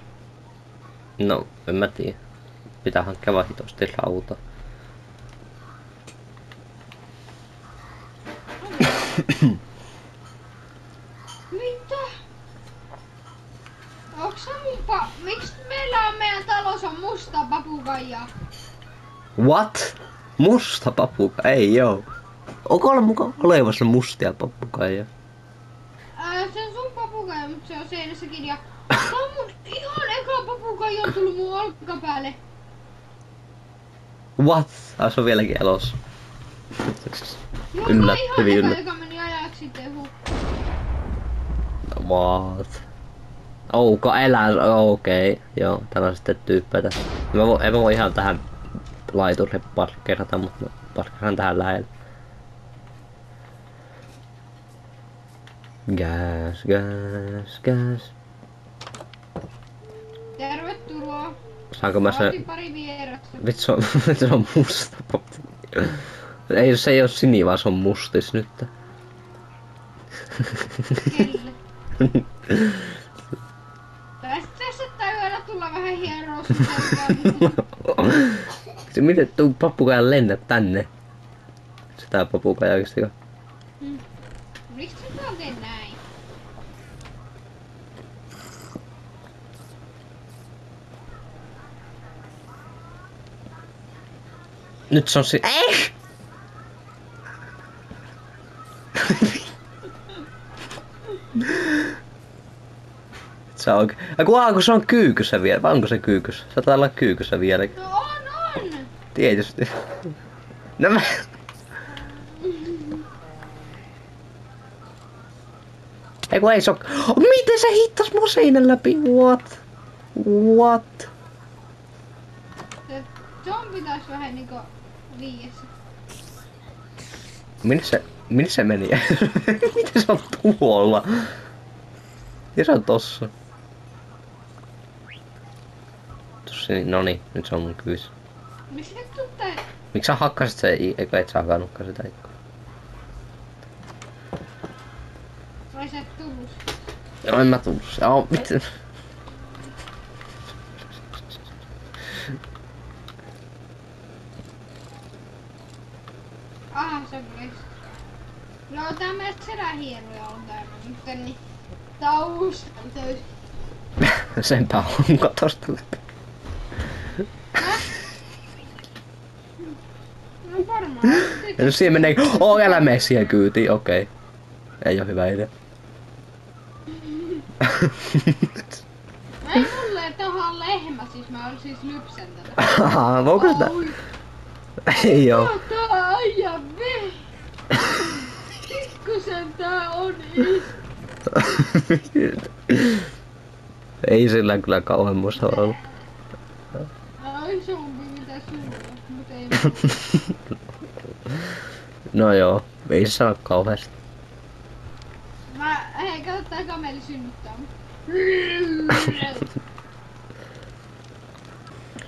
No, en mä tiedä. Pitää hankkia vaan hitosti auto. Mitä? Onks se miksi meillä on meidän talous on musta papukaija? What? Musta papukaija? Ei joo. Onko mukaan olevassa mustia papukaija? Se on sun papukaija, mutta se on seinässäkin ja... Tää on mun ihan eka papukaija on tullut mun olkapäälle. What? Se on vieläkin elossa. Joo, Hyvin ihan yllätty. eka, joka meni ajaksi sitten hukkaan. What? Okei. Joo, täällä on sitten tyyppejä tässä. En mä voi ihan tähän laiturille parkkeerata, mutta mä parkkeeran tähän lähelle. Gas. Tervetuloa. Saanko mä Otin sen... pari vierasta. Vitsi se on musta papukaija. Ei, se ei oo sini, vaan se on mustis nyt. Kelle? Tässä täytyy tulla vähän hieroa sun Se miten tuu papukaija lennä tänne? Sitä papukaija oikeesti. Miksi sä vaan teet näin? Nyt se on Se on oikein. Kun se on kyykyssä vielä, vai onko se kyykyssä? Se taitaa olla kyykyssä vieläkin. No on! Tietysti. No mä... Ei se oo... Miten se hittas mun seinän läpi? What? Se John pitäis vähän niinku viiessä. Minne se meni? Miten se on tuolla? Ja se on tossa. Noniin, nyt se on mun kyys. Miksi et tuu tää? Miksi sä hakkasit se, eikö et sä hakannutkaan sitä ikkunaa? Vai sä et tullut? Joo, en mä tullut. Joo, miten? Aha, se kestää. No tää meidän selähieroja on täällä nyt niin taustalta. Senpä on katosta läpi. No varmaan. Ja jos siihen menee, älä mene siihen kyytiin, okei. Ei oo hyvä idea. Ei mulle tohon lehmä, siis mä oon siis lypsen tätä. Voiko sitä? Oi, Ei oo. tää aija veh. Pikkusen tää on iso. Ei sillä kyllä kauemmusta ollut. Tää on isompi mitä sulla, mut ei No joo, ei se sano kauheasti. Hei, kato tää kameli synnyttää.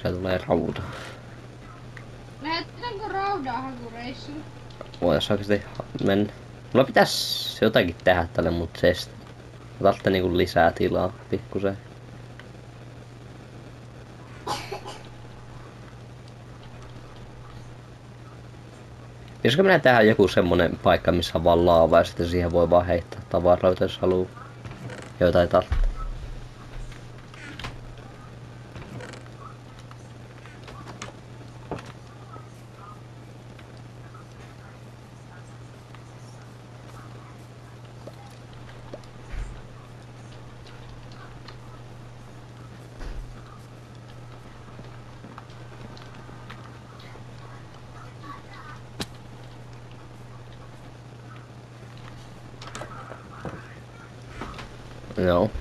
Se tulee rauda. Lähetäänkö raudaa hakureissuun? Voisi oikeesti mennä. Mulla pitäis jotakin tehdä tälle mun chest. Otatte niinku lisää tilaa pikkusen. Pitäisikö minä tehdä joku semmonen paikka, missä on vaan laava ja sitten siihen voi vaan heittää tavaroita, jos haluu jotain tarvitse. Joo.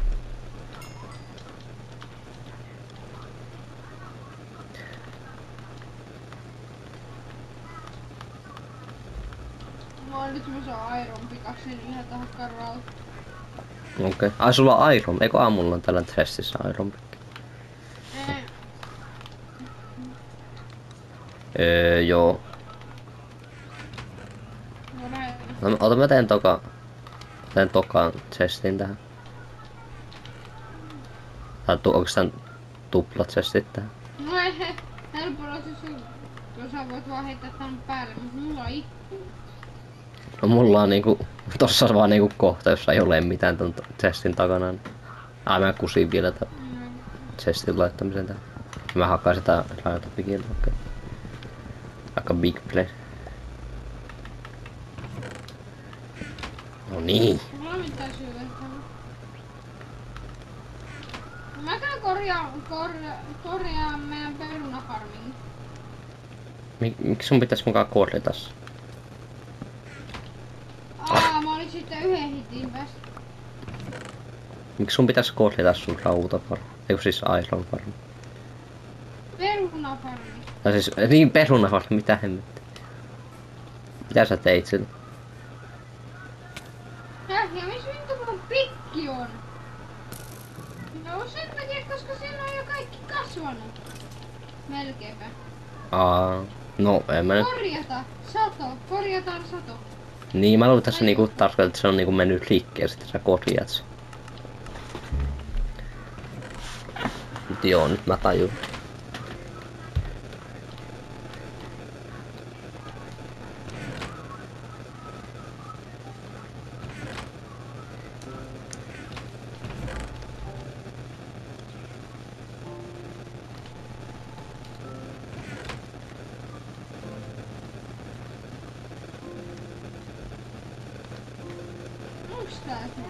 Mulla on nyt semmosen Iron Pickaxe, niin ihan tähän karralla. Okei. Ai sulla on Iron. Eikö mulla on tällä chestissä Iron Pick? Joo. No, ota mä teen tokaan chestin tähän. Tai onks tän tuplat chestit tähän? No ei se helpolla, jos sä voit vaan heittää tän päälle, mut mulla on ikkuna. No mulla on niinku tossa vaan niinku kohta, jossa ei ole mitään ton chestin takana. Niin. Mä kusin vielä tän chestin laittamisen tähän. Mä hakkaan sitä rajoitapikilta, okei. Aika big play. No niin. Mulla on mitään syytä. Mä käyn korjaan meidän perunafarmin. Miksi sun pitäis mukaan korjata se? Mä olin sitten yhden hitin päästä. Miksi sun pitäis korjata sun rautafarmi? Eiku siis Iron farmi? Perunafarmi. Tai siis, niin perunafarmi, mitä hemmettä? Mitä sä teit sillä? Ja missä mun pikki on? No sen takia, koska siellä on jo kaikki kasvanut. Melkeinpä. No en mä nyt. Korjataan sato. Niin mä luulen tässä niinku tarkoittaa, että se on niinku mennyt liikkeen, sitten sä korjaat sen. Mut joo, nyt mä tajun. Onks tää se?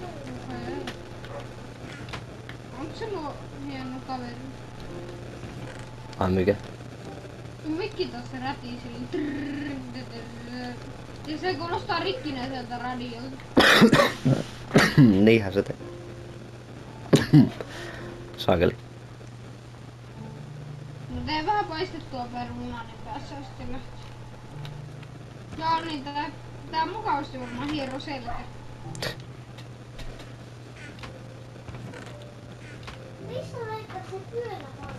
Onks se nuo hieno kaveri? Ai mikä? Mikki tossa rätiseli. Ja se kuulostaa rikkinäiseltä radiolta. Niinhän se tekee. Saakeli. No tee vähän paistettua perunaa, niin päässä sitten lähtee. Joo niin, tää mukavasti varmaan hiero selkä. Missä laittaa se pyörävara?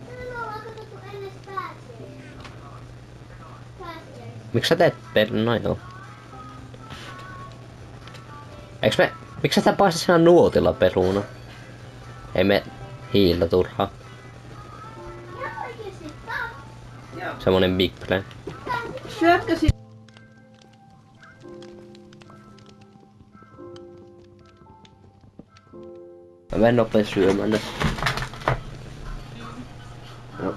Tänne ollaan katsottu ennen pääsiäistä. Miksi sä teet no joo. Miksi sä paistat siinä nuotilla peruna? Ei me hiiltä turhaa. Ja oikeesti taas. Semmonen big play. Syötkö Mä menen nopea syömään nyt. Joo.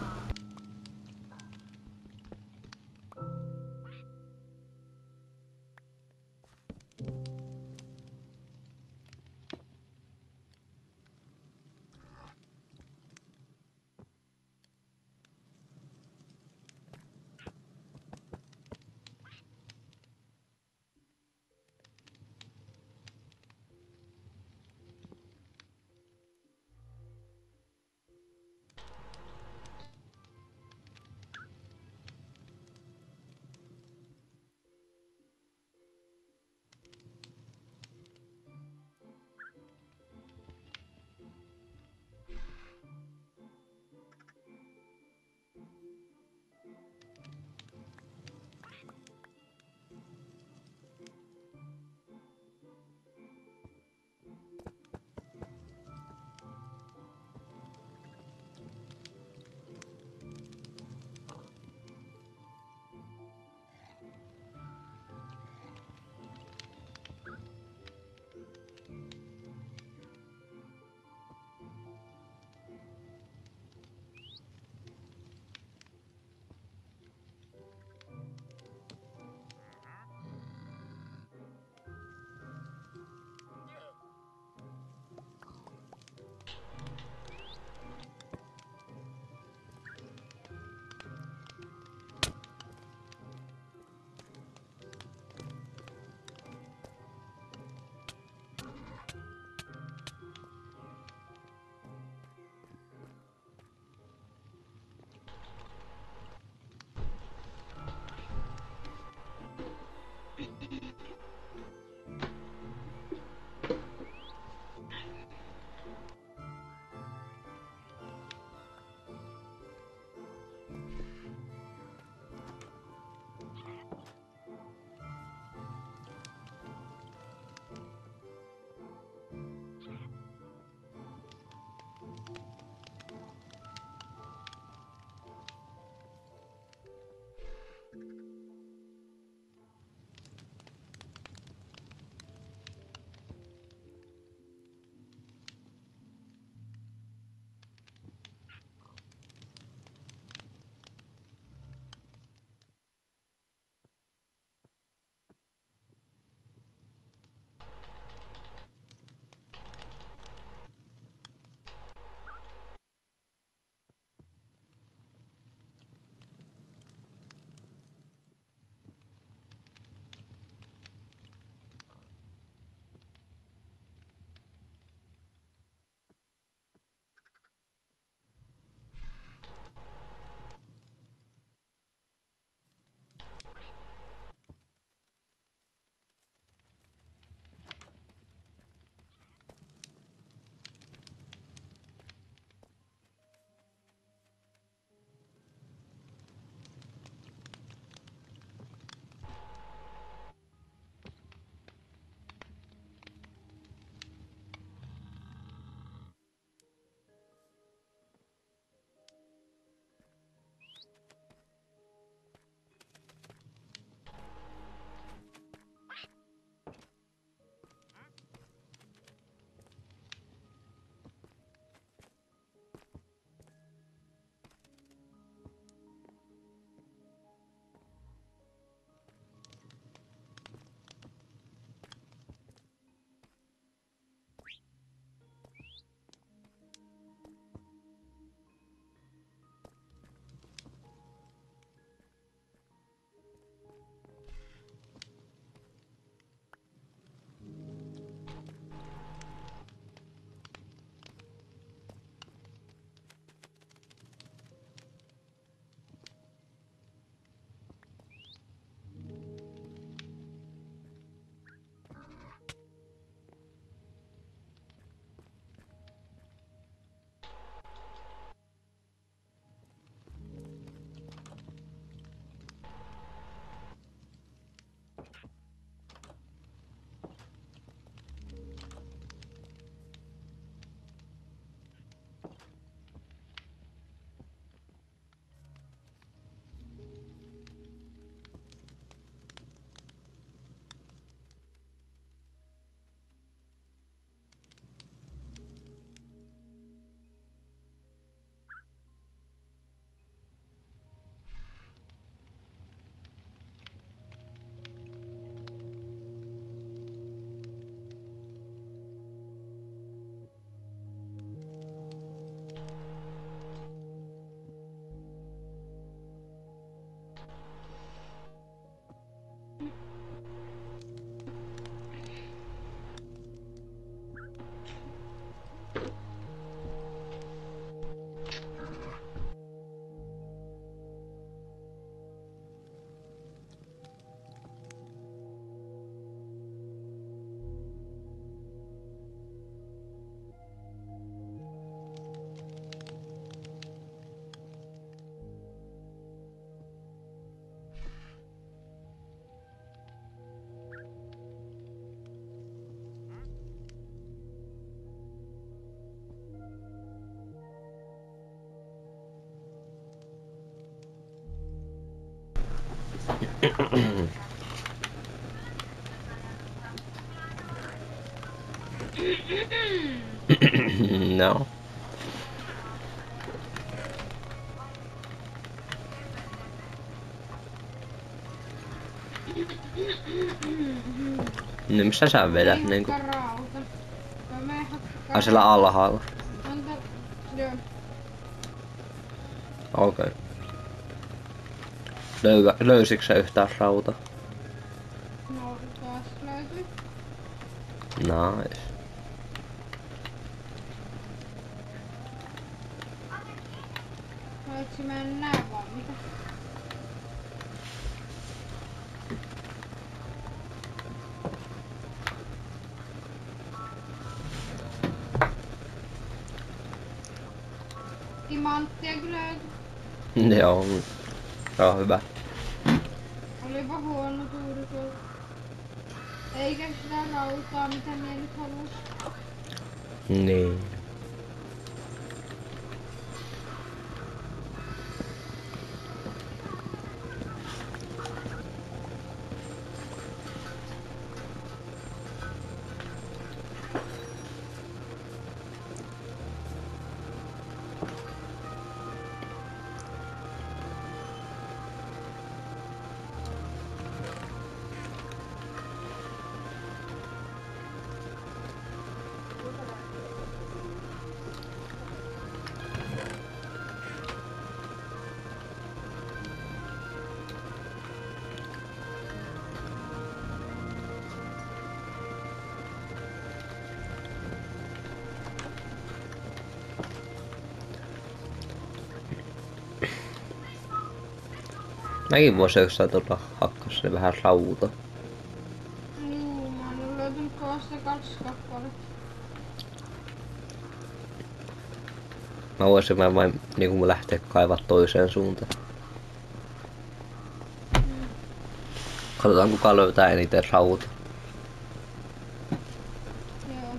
No. Niin missä sä vedät niinku? Rauta. Me hakkaa Ai siellä alhaalla. Anta... Joo. Okei. Löysitkö sä yhtään rauta? No, taas löytyi. Nice. Voitko mä en näe vaan mitä? Timanttia kyllä löytyi. Joo. Se on hyvä. Olipa huono tuuri tuolla. Eikä sitä rautaa, mitä minä nyt halus. Niin. Mäkin voisin jossain tulla hakkas ne vähän rauta. Juu, mä oon löytänyt kovasta 2 kappaletta. Mä voisin vain niinku lähteä kaivaa toiseen suuntaan. Katsotaan kuka löytää eniten rauta. Joo.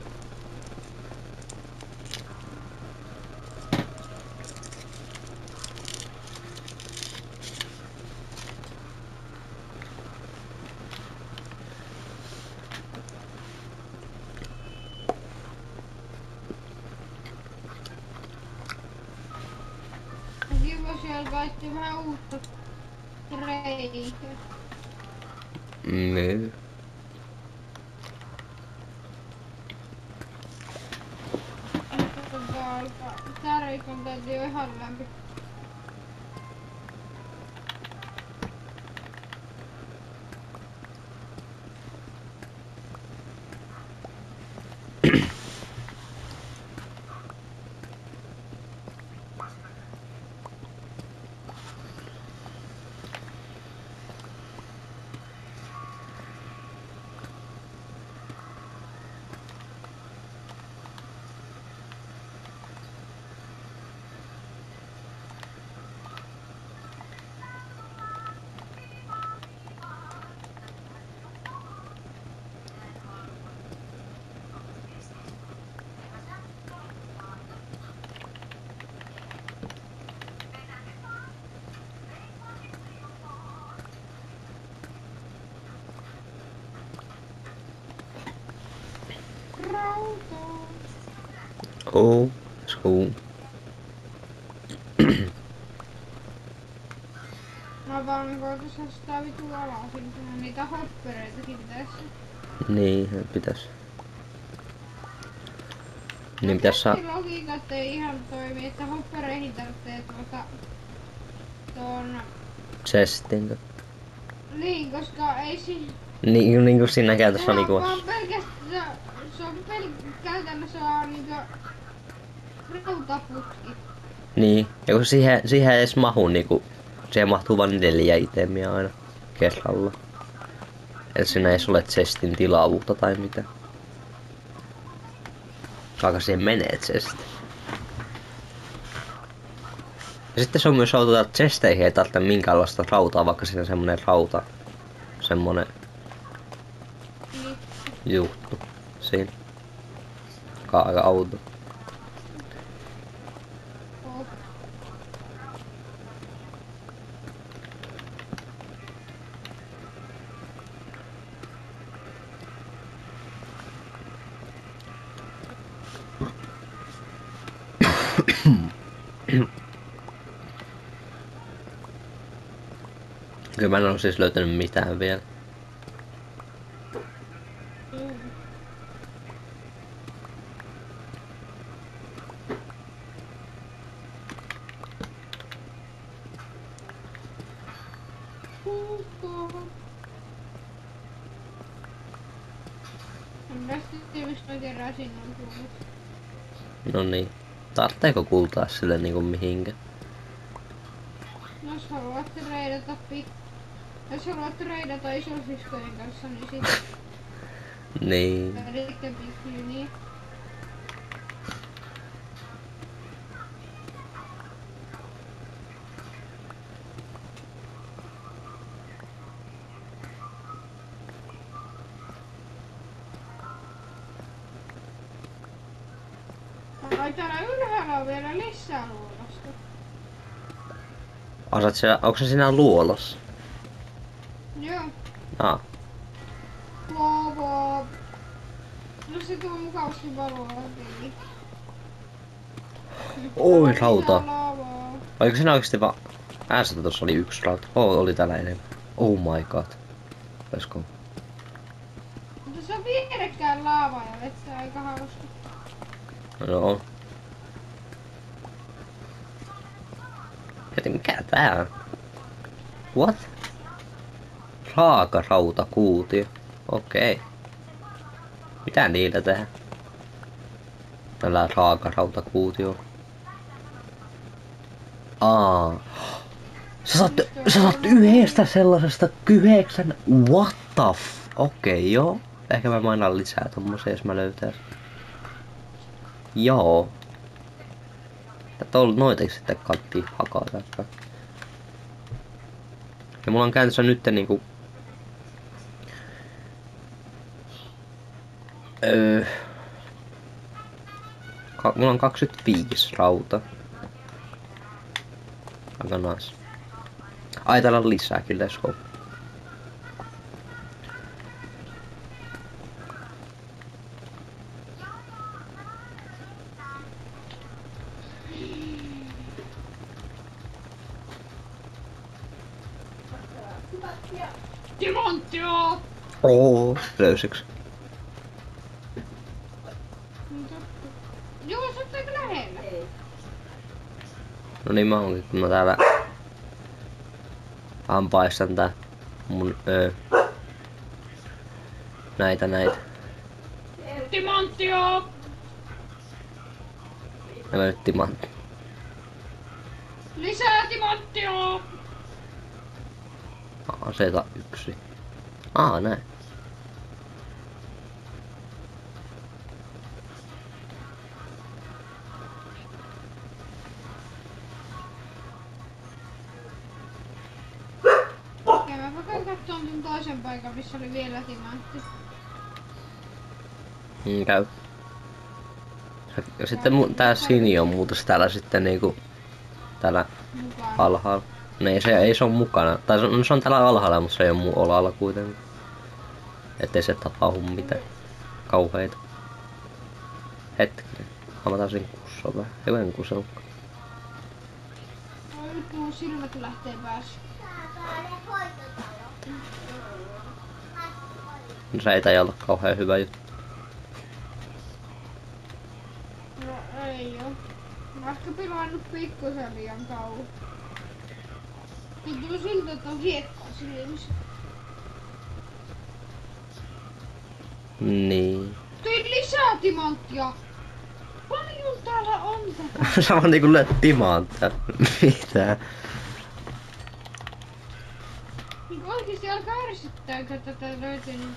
Kiva siellä kaikki vähän uutta reikää. Niin. Tää reikon täytyy jo ihan lämpi. Rautaa. Oh, that's cool. Mä vaan koitus ostaa vitu alasin, kun niitä hoppereitakin tässä. Niin, pitäis. Niin pitäis saa. Logiikat ei ihan toimi, että hoppereihin tarvitsee tuon... Chestin. Niin, koska ei Niin, niinku siinä käytössä sehän on niinku. vaan pelkästään... Se on käytännössä vaan niinku... rautaputki. Niin, ja kun siihen ei edes mahu niinku. Siihen mahtuu vain 4 itemiä aina kerralla. Et siinä ei ole chestin tilavuutta tai mitä. Saaka siihen menee chest. Ja sitten se on myös outoa, että chesteihin ei tarvitse minkäänlaista rautaa, vaikka siinä semmonen rauta. Semmonen Niin. juttu siinä. Aika outo. Oh. Kyllä mä en oo siis löytänyt mitään vielä. No niin. Tartteeko kultaa sille niinku mihinkä? Jos haluatte reidata Jos haluatte reidata isosiskojen kanssa, niin sitten Niin. lähdette pikniin. Ai täällä ylhäällä on vielä lisää luolasta. Onko se siinä luolassa? Joo. Aa. No se tuo mukavasti valoa tuli. Oi rauta. Lavaa. Oliko siinä oikeesti vaan... Äästä tossa oli yksi rauta. Oli täällä enemmän. Oh my god. Oisko? Mutta se on vierekkäin laavaa ja vettä aika hauska. No on. Heti mikä tää on? What? Raaka rautakuutio. Okei. Mitä niillä tehdään? Tällä raaka rautakuutio. Sä saat yhdestä sellaisesta 9. What the f... Okei, joo. Ehkä mä mainan lisää tommosia, jos mä löytäis. Joo. Noiteks sitten kattiin hakata. Ja mulla on käynnissä nyt niinku... Mulla on 25 rauta. Aika nice. Ai täällä on lisääkin, let's go. Timanttia! Löysiks? Joo, sä oot aika lähellä. No niin mä onkin, kun mä täällä paistan tää mun näitä. Timanttia! Nämä nyt timantti. Lisää timanttia! Aseta 1. Näin. Käydäänpä katsomaan ton toisen paikan, missä oli vielä timantti. Käy. Ja sitten tää Sini on muuten täällä sitten niinku... Täällä Mukaan. alhaalla. No ei se on mukana. Tai se on täällä alhaalla, mutta se ei oo mun olalla kuitenkin. Ettei se tapahdu mitään kauheita. Hetkinen. Mä taisin kussoa vähän. Hyvän kuselukka. Oi, nyt mun silmät lähtee päässä. Se ei taida olla kauhean hyvä juttu. No ei oo. Mä oon ehkä pilannut pikkusen liian kauan. Tuntuu siltä, että on hiekkaa silmissä. Niin. Tein lisää timanttia! Paljon täällä on tätä? Sama niinku löydät timanttia. Mitä? Niin oikeesti alkaa ärsyttääkö tätä löytyy niin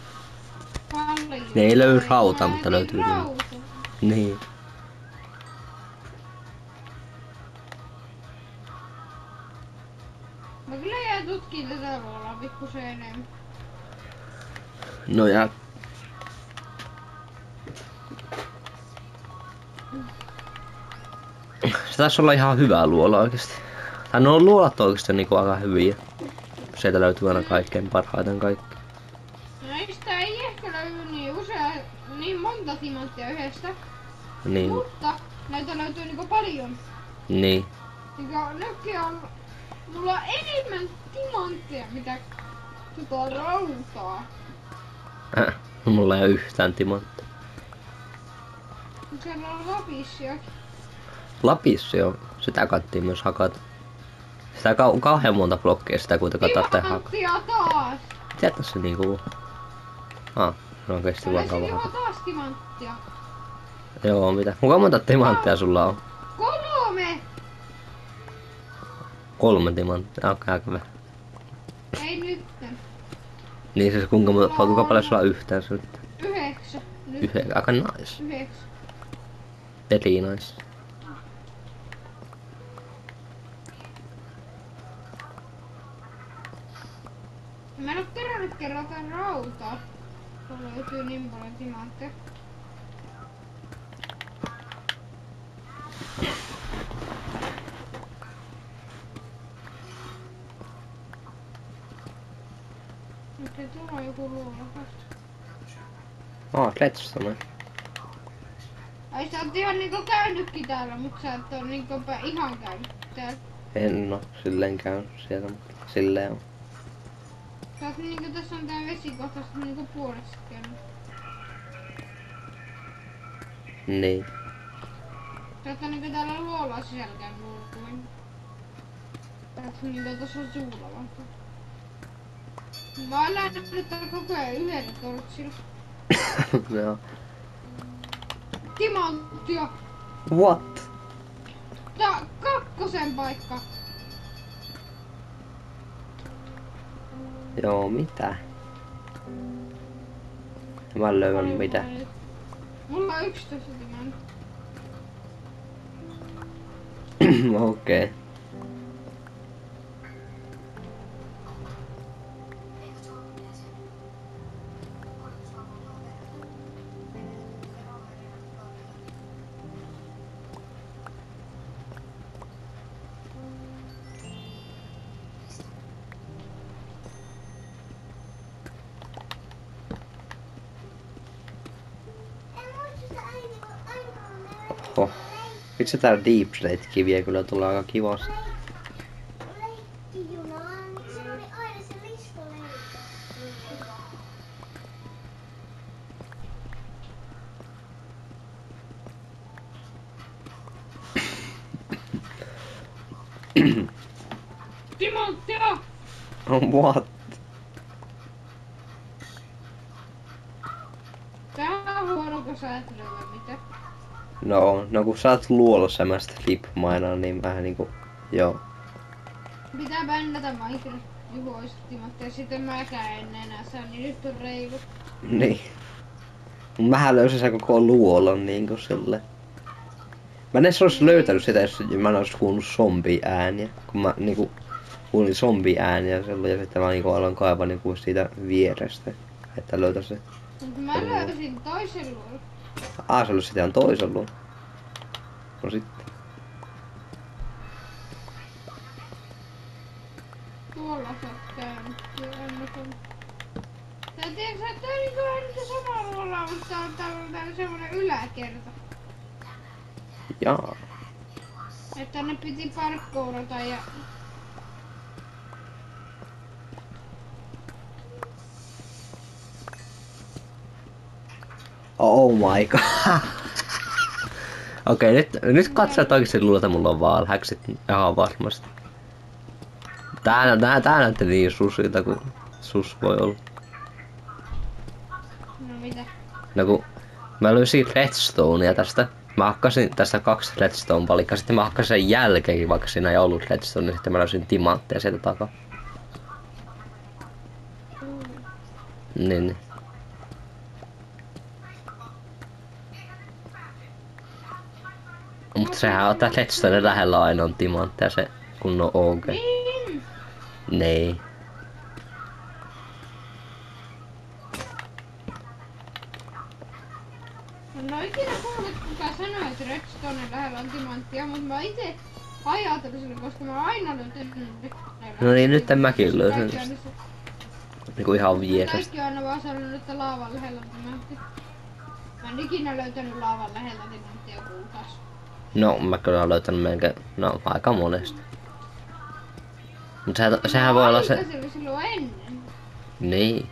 paljon? Ne ei löydy rautaa, mutta löytyy rauta. Niin. Mä kyllä jään tutkiin tätä luolaa pikkusen enemmän. No ja... Se taisi olla ihan hyvää luola oikeesti. Tai nuo luolat oikeesti on niinku aika hyviä. Sieltä löytyy aina kaikkein parhaiten kaikki. Näistä ei ehkä löydy niin monta timanttia yhdestä. Niin. Mutta Näitä löytyy niinku paljon. Niin. Niinku nytkin on... Mulla on enemmän timantteja, mitä rautaa. Mulla ei oo yhtään timanttia. Siellä on lapissiakin. Lapissa jo. Sitä kattiin myös hakata. Sitä kauhean monta blokkia sitä kuitenkaan tarvitsee hakata. Timanttia taas! Mitä tässä niinku... no kesti vaan kauan Joo, hakata. taas timanttia. Joo, mitä? Kuinka monta timanttia sulla on? 3! 3 timanttia. Okei, aika vähän. Ei nytten. Niin siis kuinka paljon sulla on yhteensä nyt? 9. Nyt Aika nice. 9. Very nice. Mä en oo kerännyt kerran rautaa. Tuolla löytyy niin paljon timantteja. Nyt ei tuolla on joku luolakas. Redstone. Ai sä oot ihan niinku käynytkin täällä, mut sä et oo niinku ihan käynyt täällä. En oo silleen käynyt siellä, mutta silleen on. Sä oot niinku tässä on tää vesikohta, sä oot niinku puolesta käynyt. Niin. Sä oot niinku täällä luolaa sisällä käynyt luulen. Täällä niinku tossa on suulla vaikka. Mä oon lähtenyt täällä koko ajan yhdellä tortsilla. Joo. Timanttia! What? Tää kakkosen paikka! Joo, mitä? Mä en löydä mitä. Mulla on 11 timanttia. Okei. Oho. Vitsi täällä Deep Slate-kiviä kyllä tulee aika kivasti. Leikkijunaan, se oli aina se listaleikki. Timanttia! What? Tää on huono, kun sä et löydä mitään. No kun sä oot luolossa mä sitä flip-mainaa, niin vähän niinku... Joo. Pitää bännätä Minecraft juhoistimanttia ja sitten mäkään en enää saa, niin nyt on reilu. Niin. Mähän löysin sen koko luolon niinku sille. Mä en edes ois löytänyt sitä, jos mä en ois kuullut zombi-ääniä. Kun mä niinku kuulin zombi-ääniä silloin ja sitten mä niinku aloin kaivaa niinku siitä vierestä. Että löytäisin. Mut mä löysin toisen luolon. Se oli sitä on toisen luolon. No sitten. Tuolla sä oot käynyt jo ennen kuin... Tää tiedätkö sä, että tää on niinku vähän niitä samaa luolaa, mutta tää on täällä semmonen yläkerta. Jaa. Että ne piti parkkourata ja... Oh my god. Okei, nyt katsot oikeesti luulet, että mulla on vaan häksit ihan varmasti. Tää näytti niin susilta kuin sus voi olla. No mitä? No kun mä löysin redstonea tästä. Mä hakkasin tästä 2 redstone palikkaa, sitten mä hakkasin sen jälkeenkin, vaikka siinä ei ollut redstone, niin sitten mä löysin timantteja sieltä takaa. Niin. Mutta sehän ottaa redstone lähellä aina on timantteja se kun on OG. Niin! Niin. En oo ikinä kuullut kukaan sanoa, että redstone lähellä on timanttia, mutta mä ite ajattelin sen, koska mä oon aina löytänyt redstone. No niin, nyt mäkin löysin Kaikki sitä. aina Niinku ihan se- vierestä. Kaikki on aina vaan sanonut, että laavan lähellä on timantti. Mä en ikinä löytänyt laavan lähellä timanttia kultaas. No, mä kyllä olen löytänyt melkein, no aika monesti. Mut sehän voi olla se... Aikaisemmin silloin ennen. Niin.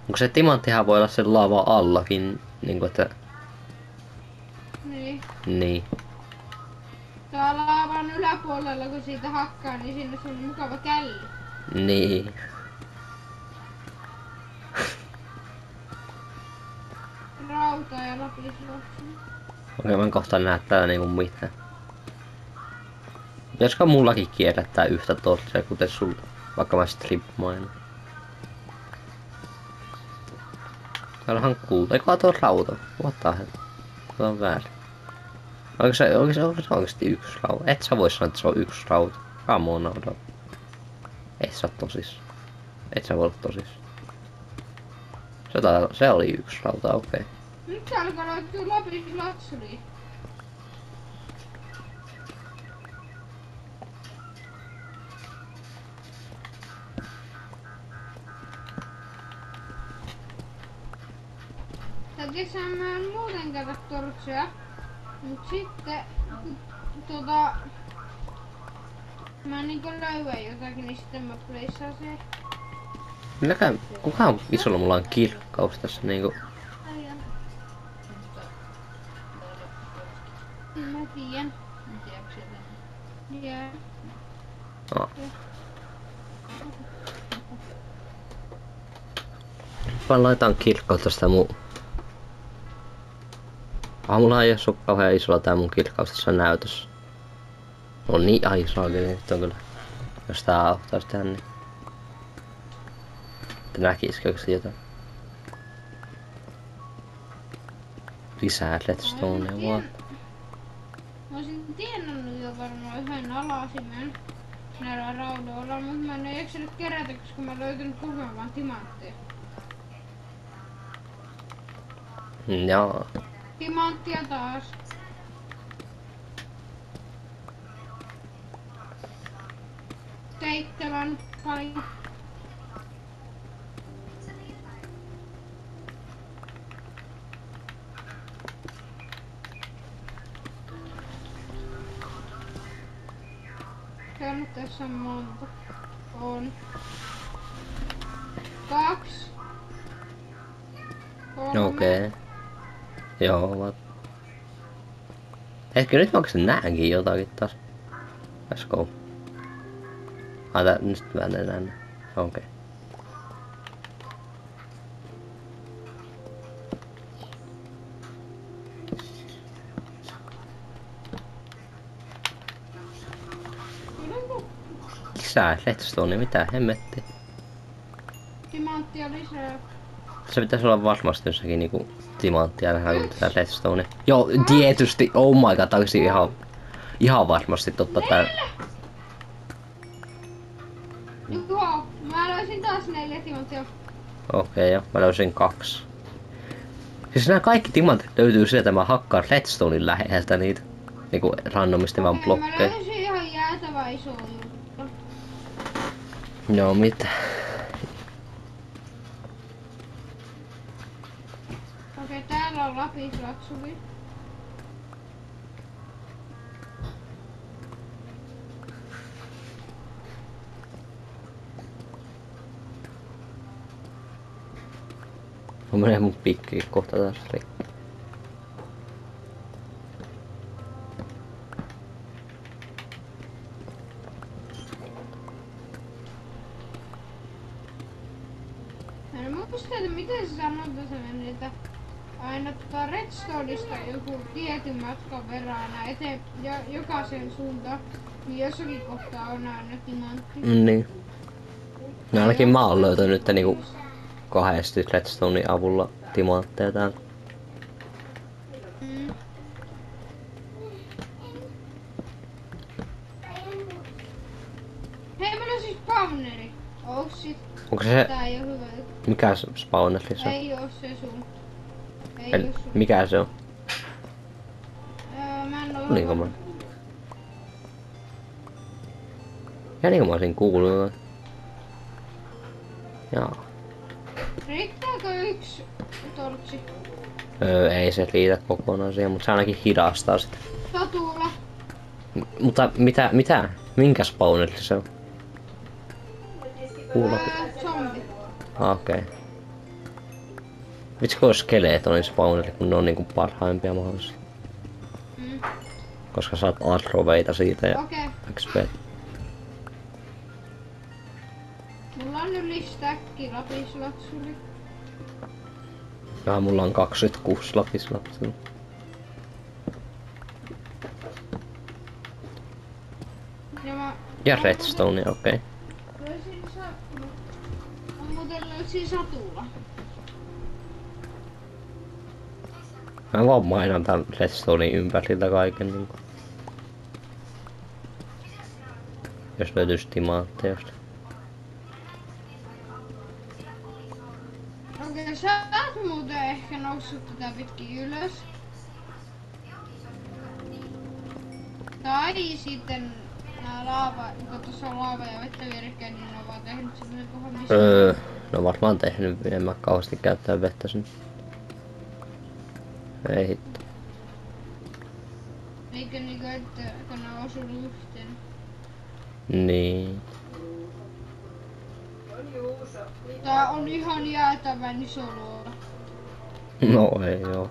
Onko se timanttihan voi olla sen lava allakin, niinku että... Niin. Niin. Tuolla laavan yläpuolella kun siitä hakkaa, niin sinne on mukava källi. Niin. Rauta ja lapislapsi. Okei, mä en kohta näe täällä niinku mitään. Pitäisikö mullakin kierrättää yhtä torsia, kuten sulla, vaikka mä strip-mainon? Täällähän on kulta, eikö tuo rauta? What the hell? Tuo on väärin. Onko se oikeesti yksi rauta? Et sä vois sanoa, että se on yksi rauta. Come on, nauda. Et sä oo tosis. Et sä voi olla tosis. Se oli yksi rauta, okei. Nyt se alkaa löytyä lapislatsuri. Tiedätkö, mä en muuten käydä tortsia, mut sitten mä niinku löydän jotakin, niin sitten mä pleissaan se. Minäkään, kukaan isolla mulla on kirkkaus tässä niinku. Mä tiedän. Jää. Oh. Mä laitan kirkkautta sitä mun... Mulla ei oo kauhean isolla tää mun kirkkaus tässä näytössä. On niin aisaakin, nyt on kyllä. Jos tää auttais tehdä niin. Että näkisikö se jotain. Lisää redstoneja vaan. Mä olisin tienannut jo varmaan yhden alasimen näillä raudoilla, mutta mä en oo jaksanut kerätä, koska mä oon löytänyt koko ajan vaan timantteja. Joo. Timanttia taas. Seitsemän paljon. Nyt tässä on monta. On. 2. 3. Okei. Joo, ovat. Hetkö nyt onko se näenkin jotakin taas? Let's go. Nyt mä en enää näe. Okei. Lisää redstone, mitä hemmetti? Timanttia lisää. Se pitäisi olla varmasti jossakin niinku timanttia nähdään kuin tätä redstone. Joo, tietysti, oh my god, tää olisi ihan varmasti totta tää. Joo, mä löysin taas 4 timanttia. Okei, joo, mä löysin 2. Siis nämä kaikki timantit löytyy sieltä, mä hakkaan redstonein läheltä niitä. Niinku randomisti vaan Mä blokkeja. löysin ihan jäätävä iso juttu. Joo, mitä? Okei, täällä on lapislatsuri. Mä menen mun pikkiin kohta taas rikki. Mä en muista, että miten se sanotaan sen, että aina redstoneista joku tietyn matkan verran aina eteen jokaisen suuntaan, niin jossakin kohtaa on aina timantti. Niin. No ainakin mä oon löytänyt niinku kahdesti redstonein avulla timantteja täällä. Mm. Hei, meillä on siis spawneri. Oh shit. Onko se Tää ei oo hyvä juttu. mikä spawneri se on? Ei oo se sun. Ei oo sun. Mikä se on? Mä en oo Olinko mä? Ja niin kuin mä olisin kuullut. Jaa. Riittääkö yksi tortsi? Ei se riitä kokonaan siihen, mutta se ainakin hidastaa sitä. Tatulla. Mutta mitä? Minkä spawneri se on? Kuulo. Zombi. Okei. Vitsi kun olisi skeletonin spawneri, kun ne on niinku parhaimpia mahdollisia. Mm. Koska saat arroveita siitä ja Okei. XP. Mulla on yli stäkki lapislatsuli. Ja mulla on 26 lapislappia. Ja redstone, okei. Mä muuten löysin satulla. Mä vaan mainan tän redstonein ympäriltä kaiken niinku. Jos löytyis timantteja josta. Okei, sä oot muuten ehkä noussut tätä pitkin ylös. Tai sitten nää laava, kun tuossa on laava ja vettä vierekkäin, niin ne on vaan tehnyt semmosen kohon, missä... No varmaan tehnyt, en mä kauheasti käyttää vettä sen. Ei hitto. Eikö niinku, että kun ne on osunut yhteen? Niin. Tää on ihan jäätävän iso luola. No ei oo.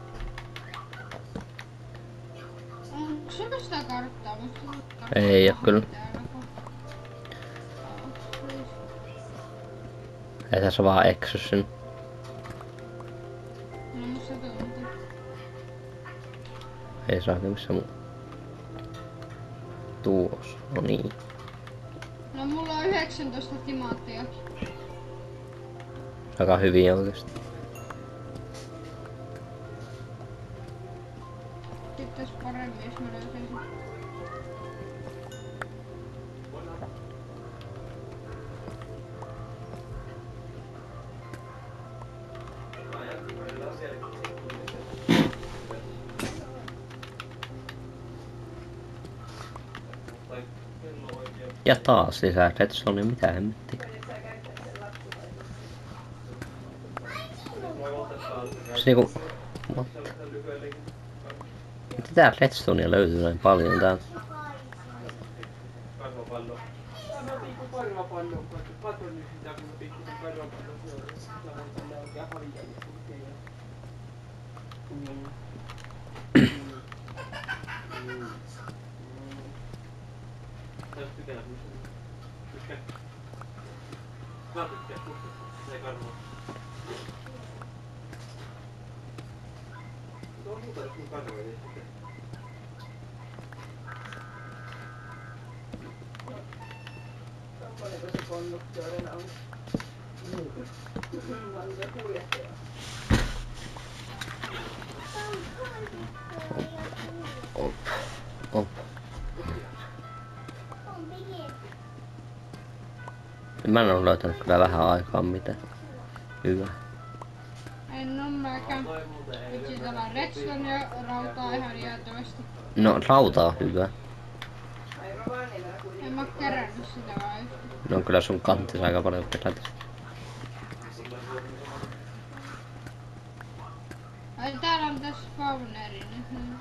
Onko sulla sitä karttaa? Musta Ei oo kyllä. Ei tässä vaan eksy sen. No musta tuntuu. Ei saa missä muu. Tuos, no niin. No mulla on 19 timaattiakin. Aika hyviä oikeesti. Sitten paremmin, jos mä löytäisin. Ja taas lisää redstone, mitä hemmettiä. Se niinku... What? Mitä tää redstonea löytyy näin paljon täältä? Paljonko se konduktöörinä on? On se kuljettaja. Op. Op. Mä en oo löytänyt kyllä vähän aikaa mitään. Hyvä. En oo mäkään. Vitsi, täällä on redstone ja rautaa ihan jäätävästi. No rauta on hyvä. En mä oo kerännyt sitä vaan yhtä. No kyllä sun kanttis aika paljon kerätä. Ai täällä on tässä spawneri nyt.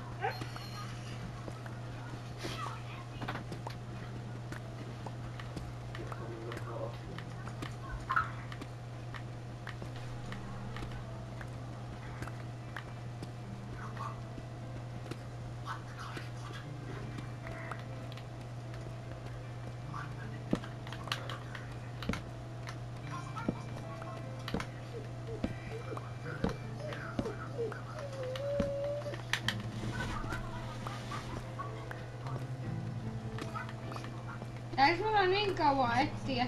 Täis mulla niin kauan etsiä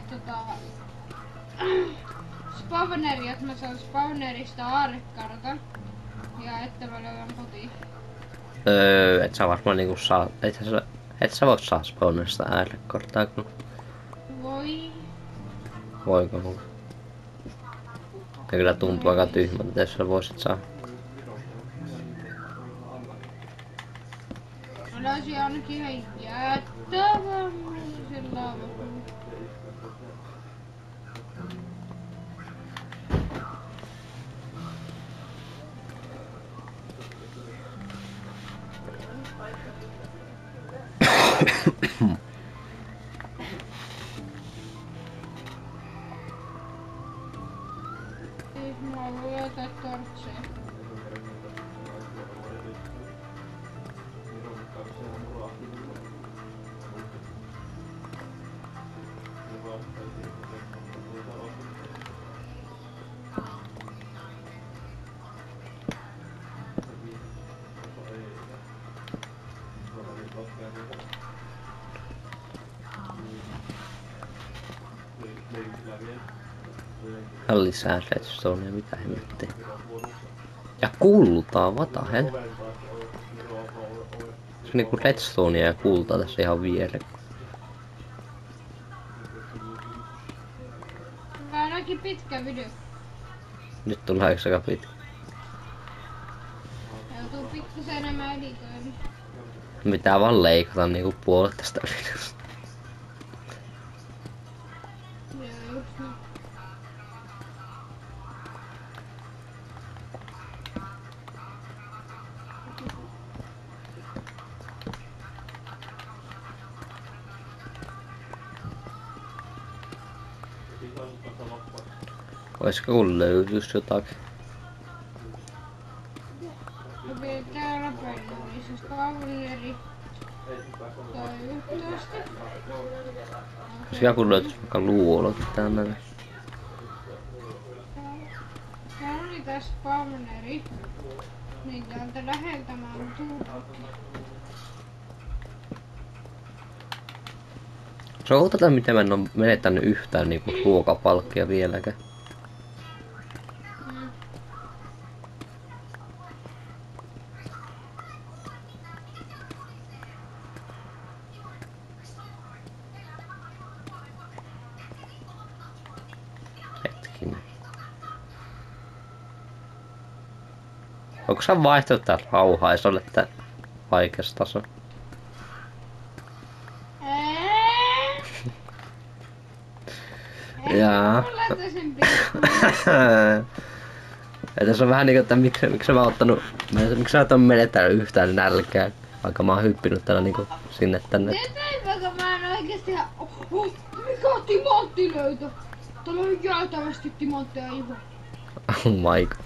spawneria, että mä saan spawnerista aarrekartan. Ja että mä löydän potiin. Et sä varmaan niinku saa... Et sä voit saa spawnerista äärekorttaa kun... Voi. Voiko mulla? Ja kyllä tuntuu aika tyhmältä, jos sä voisit saa. Mä löysin ainakin ihan jäättävän sen laavapuun. Siis mä voin ottaa tortseja. Ja lisää redstoneja, mitä hemmettiä. Ja kultaa, what the hell? Se on niinku redstonea ja kultaa tässä ihan vieressä. Tää on ainakin pitkä video. Nyt tulee yksi aika pitkä. Joutuu pikkusen enemmän editoimaan. Pitää vaan leikata niinku puolet tästä videosta. Joo, just niin. Oisko kun löytyis jotakin? Okei, täällä päin oli se kaveri. Toi 11. Jos joku löytyis vaikka luolot tänne. Täällä oli tää spawneri. Niin täältä läheltä mä oon tullut. Se on tätä miten mä en oo menettänyt yhtään niinku ruokapalkkia vieläkään. Hetkinen. Onko sä vaihtanut tää rauhaisolle tää vaikeas taso? Jaa. Mulla sen pikku. Ja tässä on vähän niinku, että miksi mä oon ottanut, miksi mä oon menettänyt yhtään nälkää, vaikka mä oon hyppinyt täällä niinku sinne tänne. Tietääkö mä en oikeesti ihan... Mikä timanttilöytö? Täällä on jäätävästi timantteja ihan. Oh my god.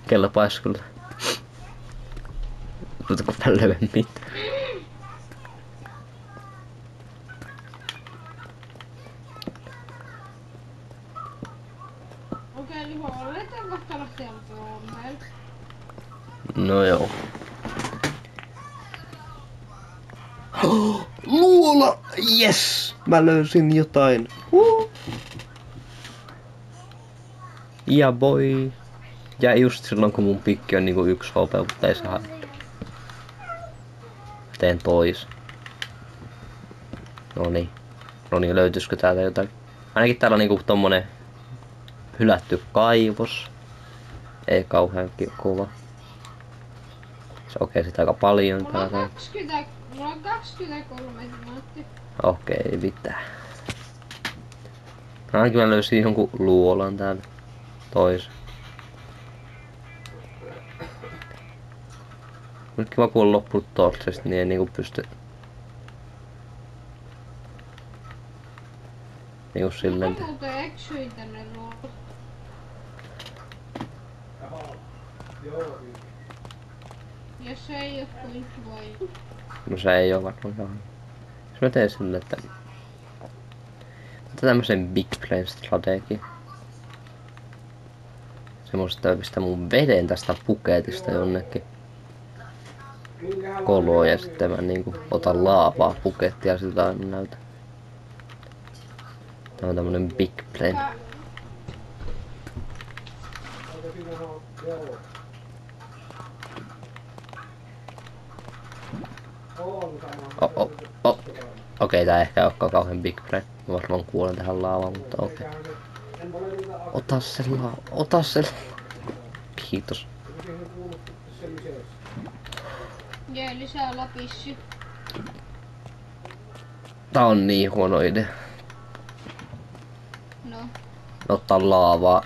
Kelpais kyllä. Mutta kun mä löydän mitään. Okei, niin aletaan kohta lähteä Suomeen. No joo. Luola! Yes! Mä löysin jotain. Ja boy. Ja just silloin kun mun pikki on niinku 1 HP, mutta ei saa. Teen tois. Noniin. Noniin, löytyisikö täältä jotain? Ainakin täällä on niinku tommonen hylätty kaivos. Ei kauhean kova. Okei, sitä aika paljon Mulla on täällä. 23 timanttia. Okei, ei mitään. Ainakin mä löysin jonkun luolan täällä. Tois. Nyt kiva kun on loppunut tortsista, niin ei niinku pysty... Niinku silleen... Mä muuten eksyin tänne luolle. Joo, Jos se ei oo kuin voi. No se ei oo varmaan ihan... Jos mä teen silleen, että... Mutta tämmösen Big Plane Strategy. Semmoista pistää mun veden tästä puketista jonnekin koloon ja sitten mä niinku otan laavaa pukettia ja siltä aina näytä. Tää on tämmönen Big Plane. joo. On sama. Okei, tää ehkä ei olekaan kauhean Big Plane. Mä varmaan kuolen tähän laavaan, mutta okei. Ota se laava, ota se laava. Kiitos. Jee, lisää lapissy. Tää on niin huono idea. No. Ottaa laavaa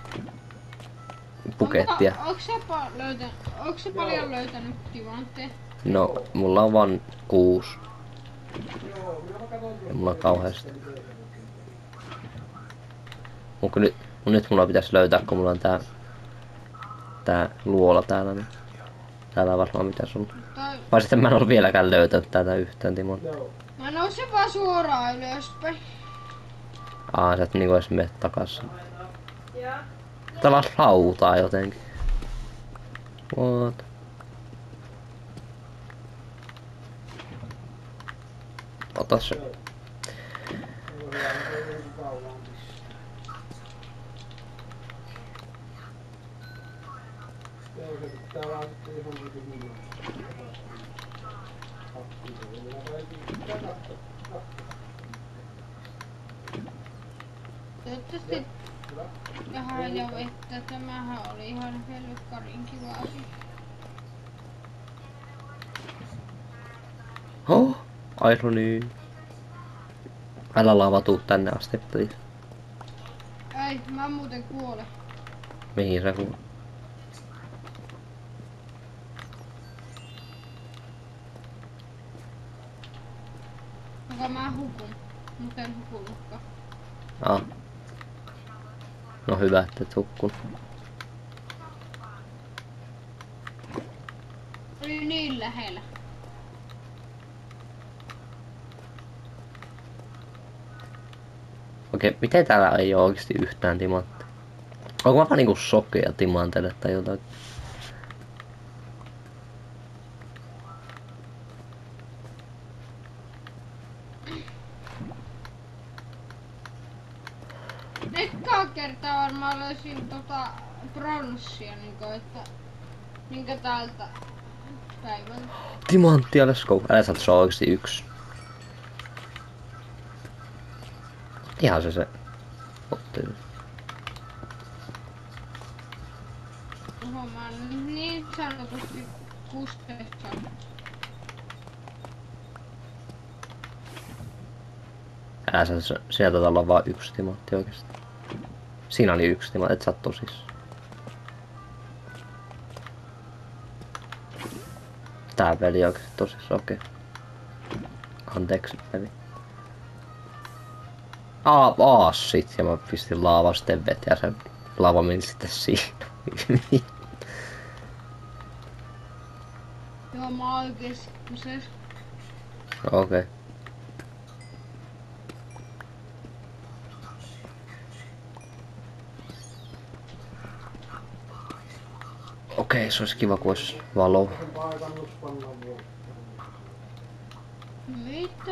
pukettia. Onko se paljon löytänyt timantteja? No, mulla on vaan 6. Joo, minä katson Ei mulla kauheasti. Nyt mulla pitäisi löytää, kun mulla on tää luola täällä, niin täällä on varmaan mitä sulla. Tai Vai sitten mä en ole vieläkään löytänyt tätä yhtään, Timon. Joo. mä nousen vaan suoraan ylöspäin. Sä et niinku edes mene takas. Joo. Täällä on rautaa jotenkin. What? Ota se. Joo, se pitää vaan sitten johonkin hiljaa. Toivottavasti vähän jo vettä. Tämähän oli ihan helkkarin kiva asia. Oh, Ironiin. Älä lava tuu tänne asti, please. Ei, mä muuten kuolen. Mihin sä kuulet? Onko mä hukun? Mut en hukunutkaan. No hyvä, että et hukkunut. Oli niin lähellä. Okei, miten täällä ei oo oikeesti yhtään timanttia? Onko mä vaan niinku sokea timanteille tai jotain? Ekaa kertaa varmaan löysin pronssia, niinkö täältä päivältä. Timanttia, let's go. Älä saat, se on oikeesti yksi. Ihan se. Otti. Oho, mä oon niin sanotusti kusteessa. Älä sä, sieltä taitaa olla vaan yksi timantti oikeesti. Siinä oli yksi timantti, et sä oot tosis. Tää peli oikeesti tosis, okei. Anteeksi peli. Shit, ja mä pistin laavaa sitten veteen ja se laava meni sitten siinä. Joo, mä oon oikeesti kuseessa. Okei. Okei, se olisi kiva, kun olisi valo. Sen paikannus pannaan vuotta. Mitä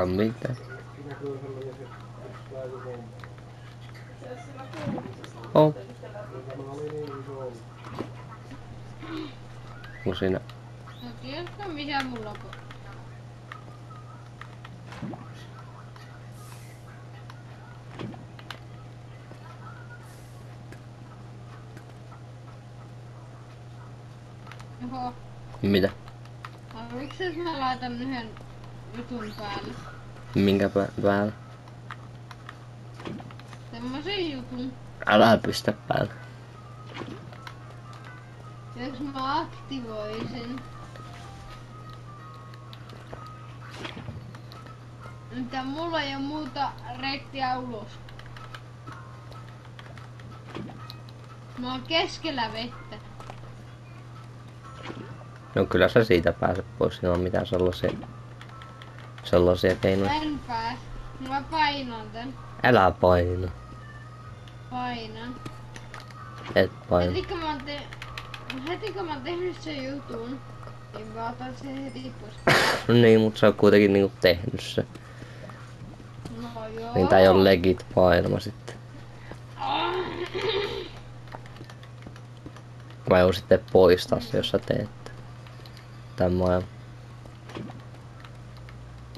Mitä? Siinä kyllä sellainen se pistää joku homma. Se olisi sillä kuulumisessa. Oh. Tämä oli niin iso ollut. Onko siinä? No tiedätkö mitä mulla on? Oho, Mitä? haluatko jos mä laitan yhden jutun päälle? Minkä päällä? Semmosen jutun. Älä pistä päälle. Jos mä aktivoisin. Mitä mulla ei oo muuta reittiä ulos. Mä oon keskellä vettä. No kyllä sä siitä pääset pois, siinä on mitään sellaisia keinoja. En pääs. Mä painan tän. Älä paina. Painan. Et paina. Heti kun mä oon tehnyt sen jutun, niin mä otan sen heti pois. No niin, mut sä oot kuitenkin niinku tehnyt se. No joo. Niin tää ei oo legit painama sitten. Vai on sitten poistaa se, jos sä teet tän maailman.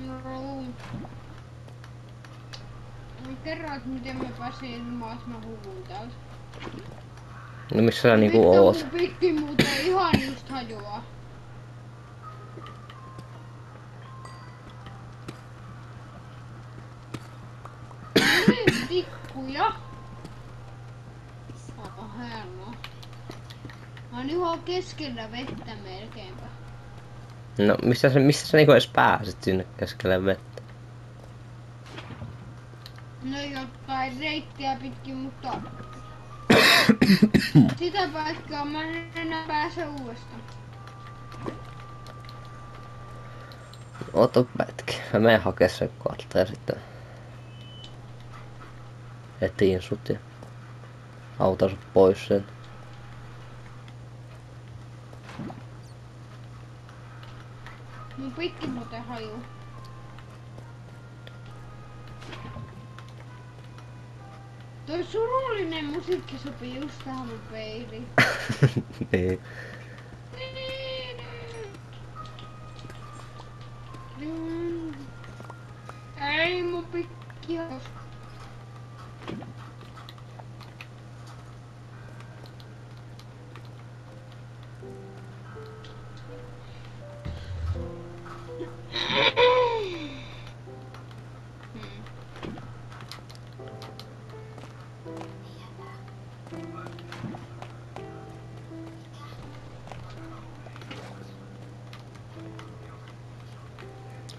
No. Kerroit miten mä pääsin ilmaan, jos mä huvun täys. No missä sä niinku oot? Mun pikki muuten ihan just hajoaa. Tikkuja. Oho, hienoa. Mä oon ihan keskellä vettä melkeinpä. No mistä sä niinku edes pääsit sinne keskelle vettä? No jotain reittiä pitkin, mutta sitä paikkaa mä en enää pääse uudestaan. Ota pätki. Mä menen hakee sen kartta ja sitten etiin sut ja autan sut pois sen. Mun pikki muuten hajuu. Toi surullinen musiikki sopii just tähän mun peiliin. Niin. Ei mun pikki hajuu.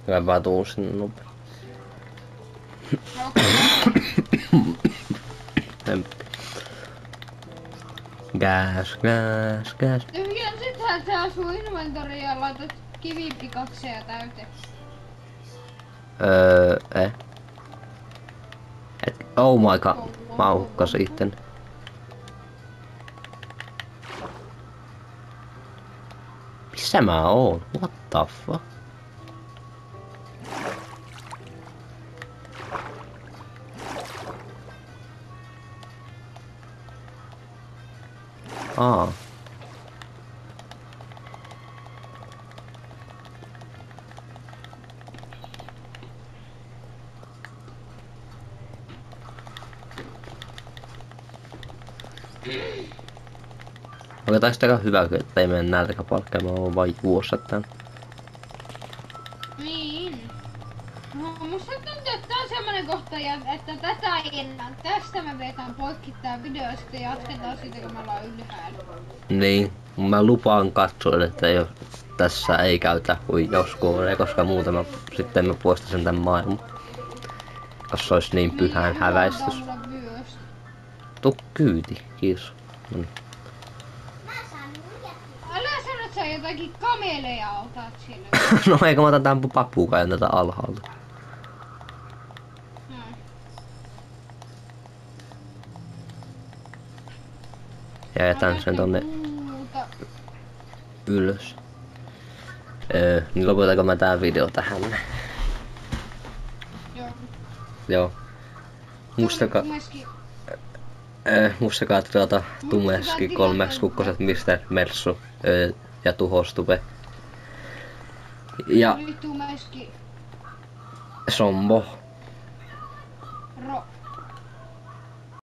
Mä vaan tuun sinne nopea. Gas. Ja sittenhän sä asuu inventoriin ja laitat kivipikakseja täyteen. Oh my god. Mä hukkasin itten. Missä mä oon? What the fuck? Aa. Onko tästä aika hyvä, että ei mene nälkäpalkkaan, mä oon vaan juossa tän. Niin. No, musta tuntuu, että tää on semmonen kohta, että tätä ei enää. Tästä me vetään poikki tää video ja sitten jatketaan siitä, kun me ollaan ylhäällä. Niin, mä lupaan katsoa, että jos tässä ei käytä huijauskuoria, koska muuten sitten mä poistasin tän maailman. Jos se olisi niin pyhän häväistys. Tuu kyyti, kiitos. Noniin. Älä sano, että sä jotakin kameleja otat sille. No eikö mä otan tän papukajan tätä alhaalta. Ja jätän sen tonne ylös. Niin lopetako mä tää video tähän? Joo. Joo. Muistakaa tilata Tumeski 3x6 Mr. Mersu ja Tuhostuve. Ja Tumeski. Sombo. Ro.